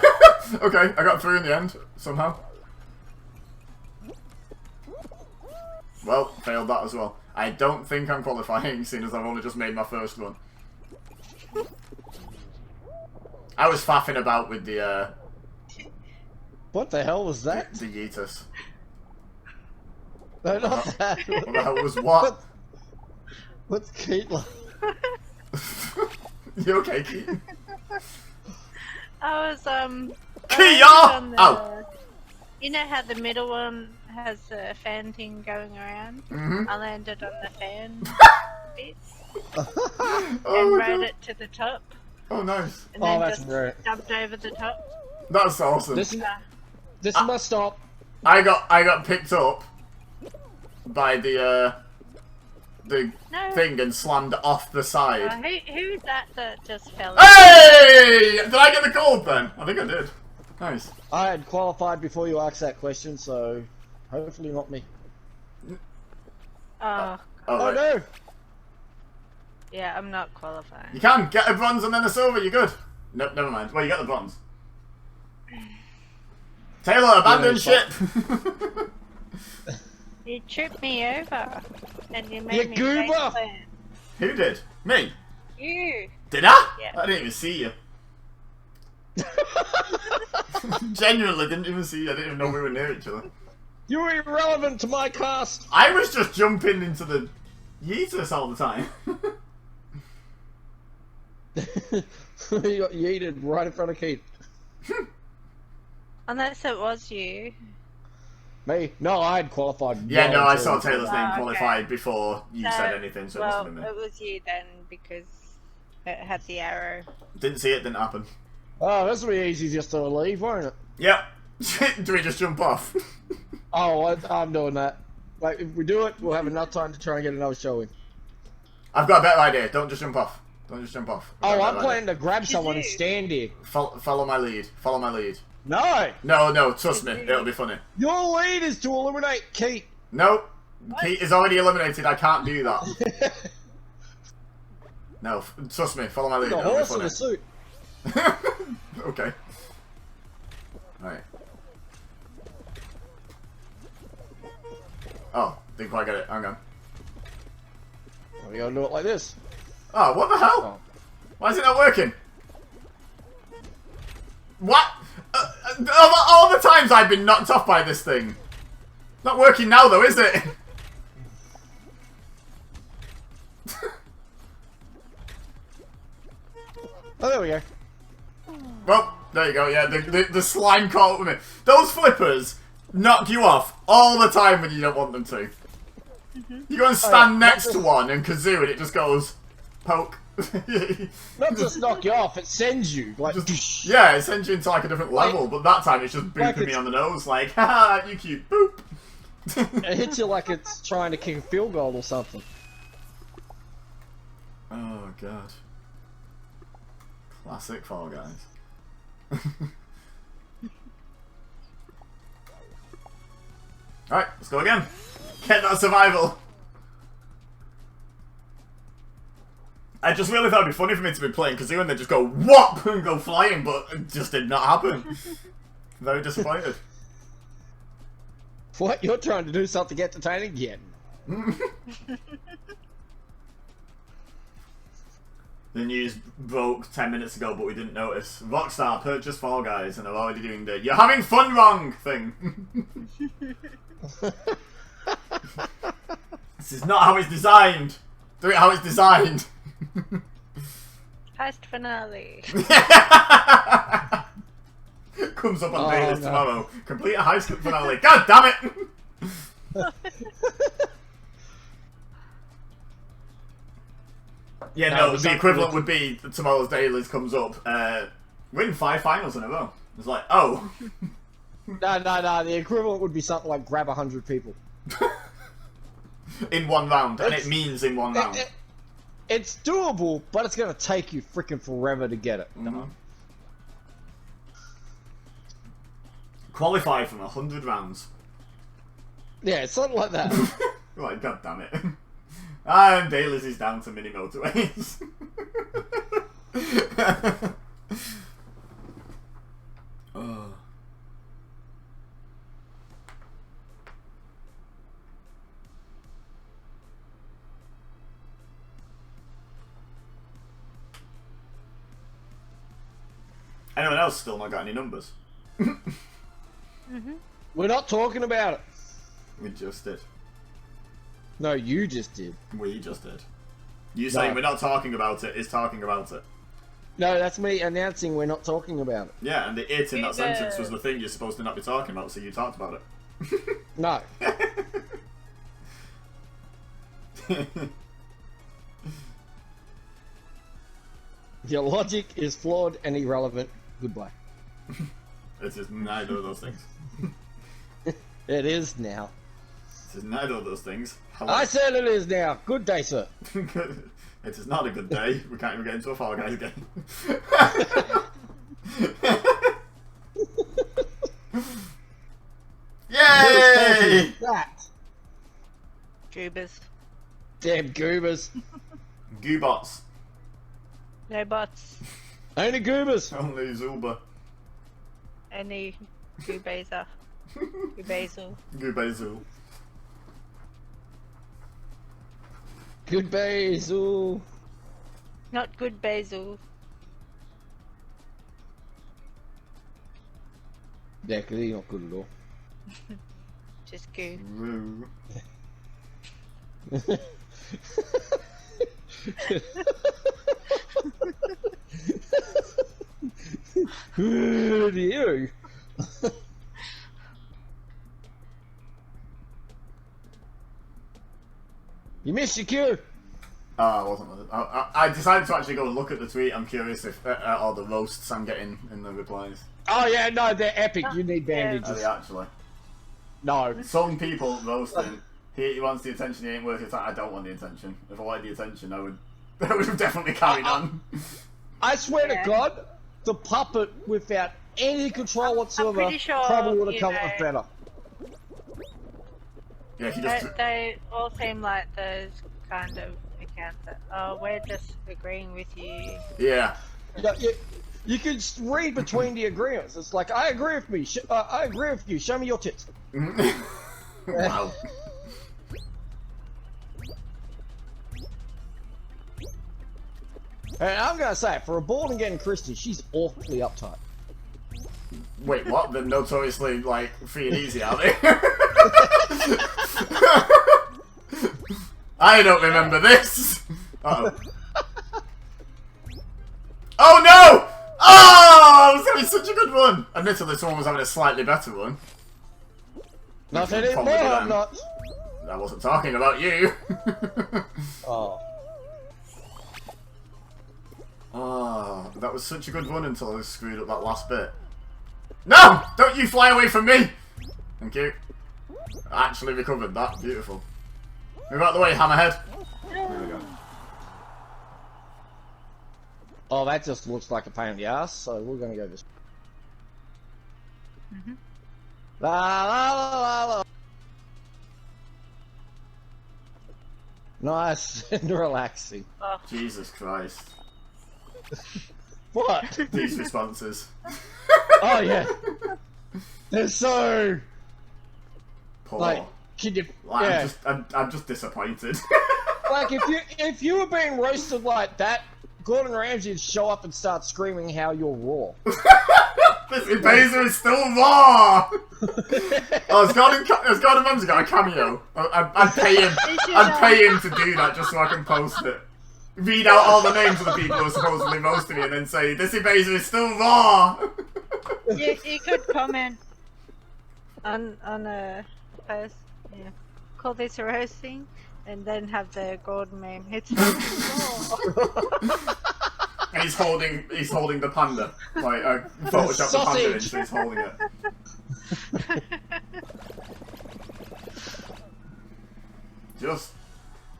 Okay, I got through in the end, somehow. Well, failed that as well. I don't think I'm qualifying, seeing as I've only just made my first run. I was faffing about with the What the hell was that? the Yeetus. No, not that. What the hell was what? What's Caitlin? You okay, Keaton? I was Kia! on the, Ow! You know how the middle one has the fan thing going around? Mm-hmm. I landed on the fan bits Oh, and my rode God. it to the top, Oh, nice. and Oh, then that's just great. jumped over the top. That's awesome. This must stop. I got picked up by the No. thing and slammed off the side. Who is that just fell? Hey! Did I get the gold then? I think I did. Nice. I had qualified before you asked that question, so hopefully not me. Oh, Oh right. no! yeah, I'm not qualifying. You can get a bronze and then a silver. You're good. Nope, never mind. Well, you got the bronze. Taylor, abandon Yeah, ship. You tripped me over, and you made You me goober! face plant. Who did? Me. You. Did I? Yeah. I didn't even see you. Genuinely didn't even see you. I didn't even know we were near each other. You're irrelevant to my cast! I was just jumping into the Yeetus all the time. You got yeeted right in front of Keith. Unless it was you. Me? No, I had qualified. Yeah, no, I well saw before. Taylor's name Oh, okay. qualified before you So, said anything, so it well, must have been me. it was you then because it had the arrow. Didn't see it, didn't happen. Oh, this will be easy just to leave, won't it? Yep. Do we just jump off? Oh, I'm doing that. Like, if we do it, we'll have enough time to try and get another show in. I've got a better idea. Don't just jump off. Don't just jump off. Oh, I've got a I'm better planning to grab someone and do? stand here. idea. Follow my lead. Follow my lead. No! No, trust me. It'll be funny. Your lead is to eliminate Keith. No. Pete is already eliminated. I can't do that. No, trust me. Follow my lead. The It'll be horse in funny. a suit. Okay. Alright. Oh, didn't quite get it. Hang on. We gotta do it like this. Oh, what the hell? Oh. Why is it not working? What? Of all the times I've been knocked off by this thing. Not working now though, is it? Oh, there we go. Well, there you go, yeah, the slime caught up with me. Those flippers knock you off all the time when you don't want them to. You go and stand next to one and kazoo and it just goes, poke. Not just knock you off, it sends you. Like, Yeah, it sends you into like a different level, but that time it's just booping Like me it's- on the nose like, haha, you cute, boop. it hits you like it's trying to kick a field goal or something. Oh god. Classic Fall Guys. Alright, let's go again. Get that survival. I just really thought it'd be funny for me to be playing Kazoo and they just go whop and go flying, but it just did not happen. Very disappointed. What? You're trying to do something entertaining again? The news broke 10 minutes ago, but we didn't notice. Rockstar purchased Fall Guys and are already doing the "you're having fun wrong" thing. This is not how it's designed. Do it how it's designed. Heist finale. Comes up on dailies tomorrow. Complete a high school finale. God damn it! Yeah, no, the equivalent would be tomorrow's dailies comes up. Win 5 finals in a row. It's like, oh. No. The equivalent would be something like grab 100 people. In one round, and it means in one round. It's doable, but it's going to take you freaking forever to get it. Qualify from 100 rounds. Yeah, something like that. Like, god damn it. And Dailies is down to mini motorways. Oh. Anyone else still not got any numbers? We're not talking about it. We just did. No, you just did. We just did. You saying we're not talking about it is talking about it. No, that's me announcing we're not talking about it. Yeah, and the "it" in that sentence was the thing you're supposed to not be talking about, so you talked about it. No. Your logic is flawed and irrelevant. Goodbye. It is neither of those things. It is now. It is neither of those things. I said it is now. Good day, sir. It is not a good day. We can't even get into a Fall Guys game. Yay! That. Goobers. Damn goobers. Goobots. No bots. Only goobers. Only Zuba. Any goobazer. Goobazel. Goobazoo. Good basil. Not good basil. Yeah, because he's not good at all. Just goo. Roo. Good you. You missed your cue. I wasn't. I decided to actually go and look at the tweet. I'm curious if all the roasts I'm getting in the replies. Oh yeah, no, they're epic. You need Are bandages. they actually? No. Some people roasting. He wants the attention. He ain't worth it. I don't want the attention. If I wanted the attention, I would have definitely carried on. I swear Yeah. to God, the puppet without any control whatsoever pretty sure, probably would have you come up know- better. Yeah, he just. They all seem like those kind of accounts that, oh, we're just agreeing with you. Yeah. You can read between the agreements. It's like, I agree with me. I agree with you. Show me your tits. Wow. And I'm gonna say, for a bald and getting Christian, she's awfully uptight. Wait, what? They're notoriously, like, free and easy, are they? I don't remember this! Uh-oh. Oh no! Oh! I was having such a good one! Admittedly, someone was having a slightly better one. Not Probably anymore, them. I'm not. I wasn't talking about you. Oh. Oh, that was such a good one until I screwed up that last bit. No! Don't you fly away from me! Thank you. I actually recovered that. Beautiful. Move out of the way, hammerhead. There we go. Oh, that just looks like a pain in the ass, so we're gonna go this. La la la la la. Nice and relaxing. Oh, Jesus Christ. What? These responses. Oh yeah. They're so Poor. like. Can you? Like, Yeah. I'm just disappointed. Like if you were being roasted like that, Gordon Ramsay would show up and start screaming how you're raw. This Invader is still raw! Oh, has Gordon Ramsay got a cameo? I'd pay him to do that just so I can post it. Read out all the names of the people who are supposedly roasting me and then say, this Invader is still raw! you could comment on a post, yeah. Call this roasting, and then have the Gordon meme. It's And he's holding the panda. Like, Photoshop the panda in, so he's holding it. Just...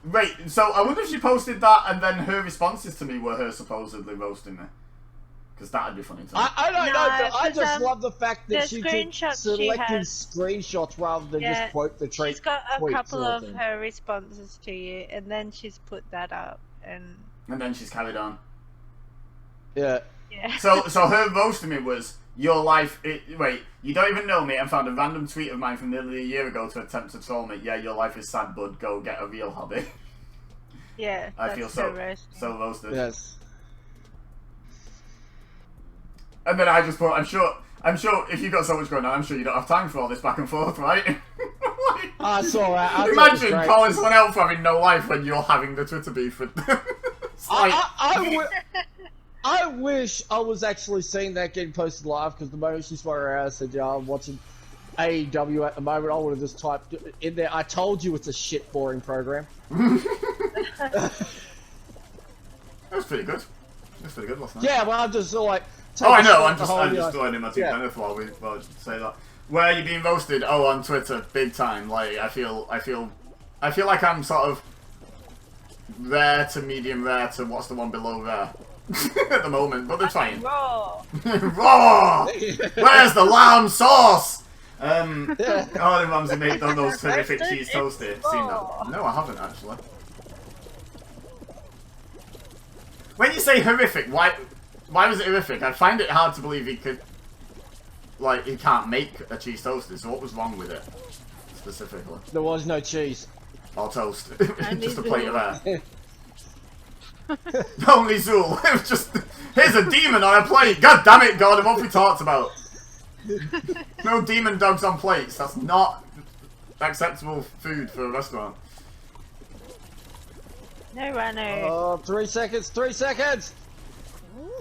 Wait, so I wonder if she posted that and then her responses to me were her supposedly roasting me. Because that'd be funny too. I don't know, but I just love the fact that the she took screenshots she selected has- screenshots rather than just quote the tweet. She's got a tweet couple sort of thing. her responses to you, and then she's put that up, and And then she's carried on. Yeah. yeah. So her roasting me was, your life... wait, you don't even know me and found a random tweet of mine from nearly a year ago to attempt to troll me. Yeah, your life is sad, bud. Go get a real hobby. Yeah, I that's feel so roasting. so roasted. Yes. And then I just put, I'm sure if you've got so much going on, I'm sure you don't have time for all this back and forth, right? Like, I saw that. I thought it was imagine great. calling someone else having no life when you're having the Twitter beef with them. It's like, I wish I was actually seeing that getting posted live, because the moment she swore around and said, yeah, I'm watching AEW at the moment, I would have just typed in there, I told you it's a shit boring program. that was pretty good. That was pretty good last night. Yeah, well, I'm just sort of like... Oh, I know. taking I'm the just whole, throwing in my 2 minutes while we say that. Where are you being roasted? Oh, on Twitter, big time. Like, I feel like I'm sort of rare to medium rare to what's the one below rare at the moment, but they're trying. Raw. Raw. Where's the lamb sauce? Gordon Ramsay made done those terrific cheese toasty. Seen that? No, I haven't actually. When you say horrific, why was it horrific? I find it hard to believe he can't make a cheese toasty, so what was wrong with it, specifically? There was no cheese. Or toast. Just a plate of air. Zool. Only Zool. It was just, here's a demon on a plate! God damn it, Gordon, what have we talked about? No demon dogs on plates, that's not acceptable food for a restaurant. No runner. Oh, 3 seconds, 3 seconds!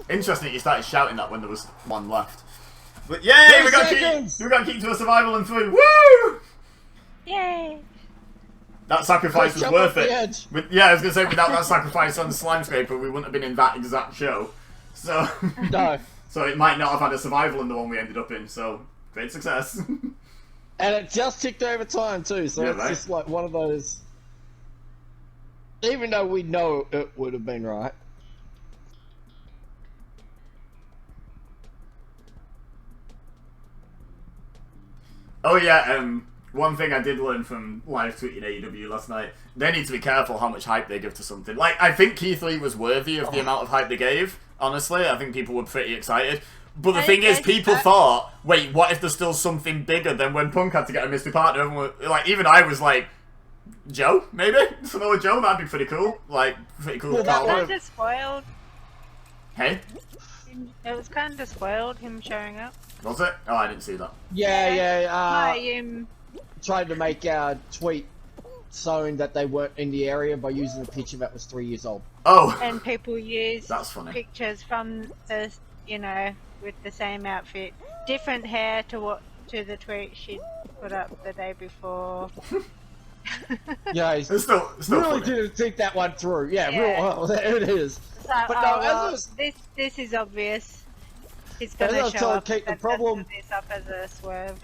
Interesting you started shouting that when there was one left. But yay, we got kicked to a survival and 3. Woo! Yay! That sacrifice was Jump worth off the it. edge. Yeah, I was going to say, without that sacrifice on the slime scraper, we wouldn't have been in that exact show. So, No. so it might not have had a survival in the one we ended up in, so great success. And it just ticked over time too, so Yeah, it's right. just like one of those... Even though we know it would have been right. Oh yeah, one thing I did learn from live tweeting AEW last night, they need to be careful how much hype they give to something. Like, I think Keith Lee was worthy of the amount of hype they gave, honestly. I think people were pretty excited. But the thing is, people thought, wait, what if there's still something bigger than when Punk had to get a mystery partner? Everyone, like, even I was like, Joe, maybe? Samoa Joe, that'd be pretty cool. Like, pretty cool. Well, that Call. Kind of spoiled. Hey? It was kind of spoiled, him showing up. Was it? Oh, I didn't see that. Yeah, tried to make a tweet showing that they weren't in the area by using a picture that was 3 years old. Oh! And people use That's funny. pictures from the, with the same outfit, different hair to the tweet she put up the day before. Yeah, It's still really funny. didn't think that one through. Yeah, Yeah. real well, there it is. So, But no, as well, I was- this is obvious. He's As I gonna was show telling up. Kate, the Let's problem- put this up as a swerve.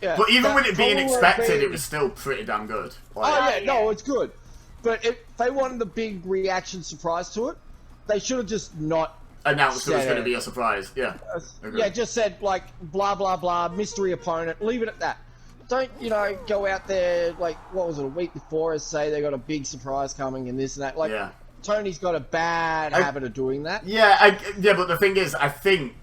Yeah, But even that with it being problem expected, being- it was still pretty damn good. Oh Like, yeah, no, it's good. But if they wanted a big reaction surprise to it, they should have just not. announced it was Said going to it. be a surprise. Yeah. Agreed. Yeah, just said like blah blah blah, mystery opponent. Leave it at that. don't go out there like what was it a week before and say they got a big surprise coming and this and that. Like Yeah. Tony's got a bad habit of doing that. Yeah, but the thing is, I think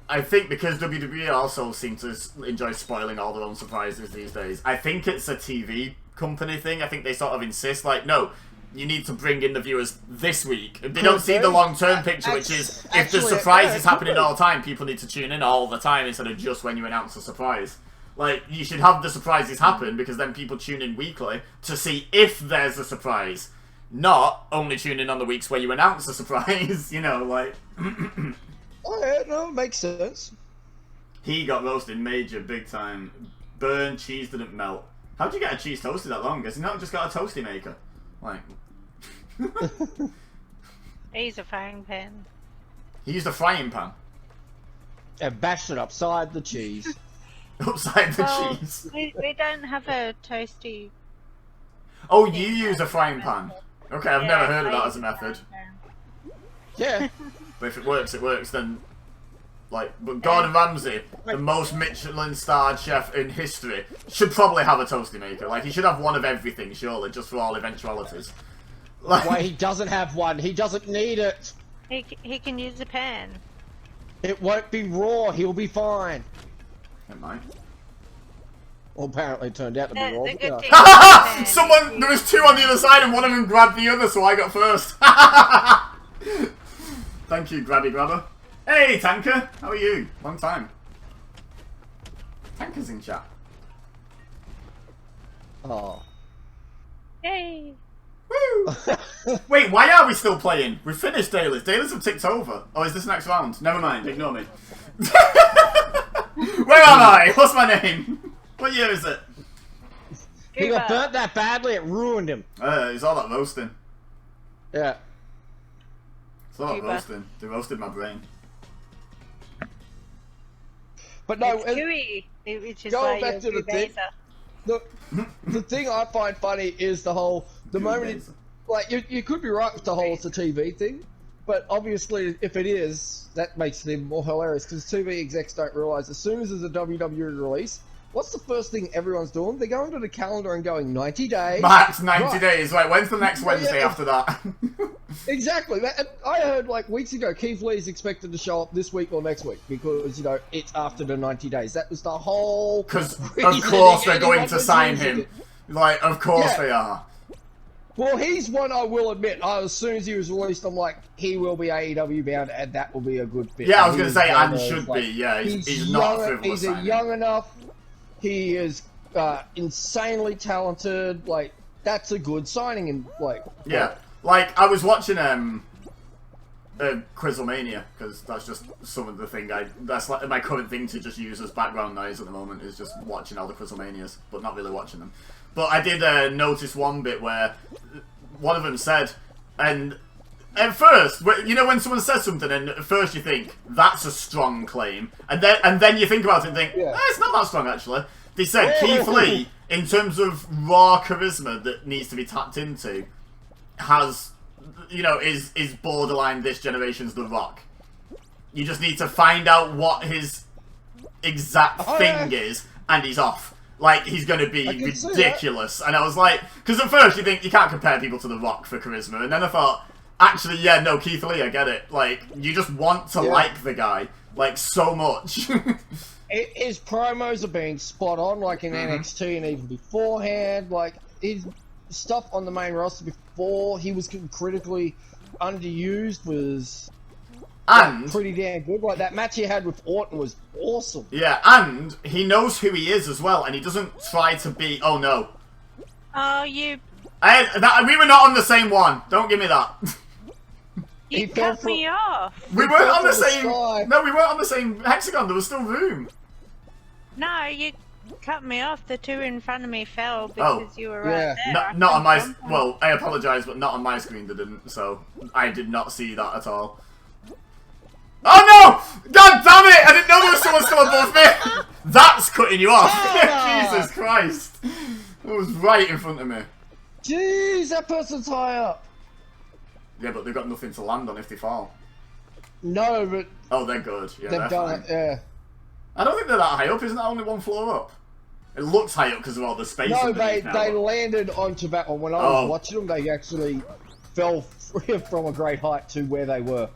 because WWE also seem to enjoy spoiling all their own surprises these days, I think it's a TV company thing. I think they sort of insist, like, no, you need to bring in the viewers this week. They don't see the long-term picture, which is, if the surprise is happening all the time, people need to tune in all the time instead of just when you announce a surprise. Like, you should have the surprises happen, because then people tune in weekly to see if there's a surprise. Not only tune in on the weeks where you announce a surprise, like... Oh, yeah, no, it makes sense. He got roasted major, big time. Burn, cheese didn't melt. How'd you get a cheese toasted that long? Has he not just got a toasty maker? Like... He's a frying pan. He used a frying pan. And bashed it upside the cheese. Upside the cheese. We don't have a toasty. Oh, you use a frying pan. Okay, I've never heard of that as a use method. Yeah. But if it works, then... Like, but Gordon Ramsay, the most Michelin-starred chef in history, should probably have a toasty maker. Like, he should have one of everything, surely, just for all eventualities. Like... Why he doesn't have one? He doesn't need it. He can use a pan. It won't be raw. He'll be fine. It might. Well, apparently it turned out to be raw. The good But, thing Ha! Someone, there was two on the other side and one of them grabbed the other, so I got first. Thank you, Grabby Grabber. Hey, Tanker, how are you? Long time. Tanker's in chat. oh. Yay! Woo! Wait, why are we still playing? We've finished Dailies. Dailies have ticked over. Oh, is this next round? Never mind, ignore me. Where am I? What's my name? What year is it? He got burnt that badly, it ruined him. It's all that roasting. Yeah. It's all that roasting. They roasted my brain. But no, It's gooey, which is going why back to the thing, thing. the thing I find funny is the moment it, like you could be right with the whole it's a TV thing, but obviously if it is, that makes it even more hilarious because TV execs don't realise as soon as there's a WWE release, what's the first thing everyone's doing? They're going to the calendar and going 90 days. Max, 90 days. Wait, when's the next Wednesday after that? Exactly. I heard like weeks ago Keith Lee is expected to show up this week or next week because it's after the 90 days. That was the whole. Because of course they're going to sign him. Like, of course they are. Well, he's one I will admit. As soon as he was released, I'm like, he will be AEW bound, and that will be a good fit. Yeah, I was going to say, and should be. Yeah, he's not a frivolous He's signing. young enough. He is insanely talented. Like, that's a good signing. And like, yeah. Like, I was watching Quizlemania, because that's just some of the thing that's like my current thing to just use as background noise at the moment, is just watching all the Quizlemanias, but not really watching them. But I did notice one bit where one of them said, and at first, you know when someone says something and at first you think, that's a strong claim, and then you think about it and think, it's not that strong actually. They said Keith Lee, in terms of raw charisma that needs to be tapped into, has, is borderline this generation's The Rock. You just need to find out what his exact thing is, and he's off. Like, he's going to be ridiculous. And I was like, because at first you think you can't compare people to The Rock for charisma, and then I thought, actually, yeah, no, Keith Lee, I get it. Like, you just want to like the guy, like, so much. His promos are being spot on, like in NXT and even beforehand. Like, his stuff on the main roster before he was critically underused was pretty damn good. Like, that match he had with Orton was awesome. Yeah, and he knows who he is as well, and he doesn't try to be, oh no. Oh, you... we were not on the same one. Don't give me that. You cut me off. We weren't on the same... No, we weren't on the same hexagon. There was still room. No, you cut me off. The two in front of me fell because you were right there. Not on my... Well, I apologise, but not on my screen they didn't, so I did not see that at all. Oh no! God damn it! I didn't know there was someone still above me! That's cutting you off! Jesus Christ! It was right in front of me. Jeez, that person's high up. Yeah, but they've got nothing to land on if they fall. No, but... Oh, they're good. Yeah, they've done fine. it, yeah. I don't think they're that high up. Isn't that only one floor up? It looks high up because of all the space. No, they underneath now. landed on Tobacco. When I was watching them, they actually fell from a great height to where they were.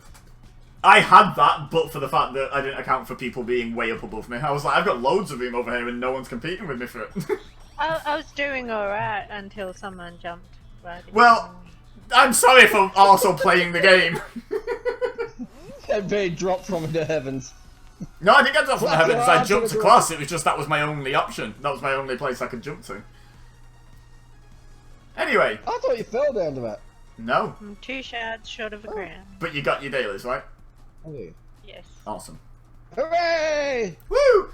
I had that, but for the fact that I didn't account for people being way up above me. I was like, I've got loads of room over here and no one's competing with me for it. I was doing alright until someone jumped right in Well, front of me. I'm sorry for also playing the game. And being dropped from the heavens. No, I didn't get dropped from the Well, heavens. well, I jumped I'm across. It was just that was my only option. That was my only place I could jump to. Anyway. I thought you fell down to that. No. I'm 2 shards short of a grand. But you got your dailies, right? Oh, yeah. Yes. Awesome. Hooray! Woo!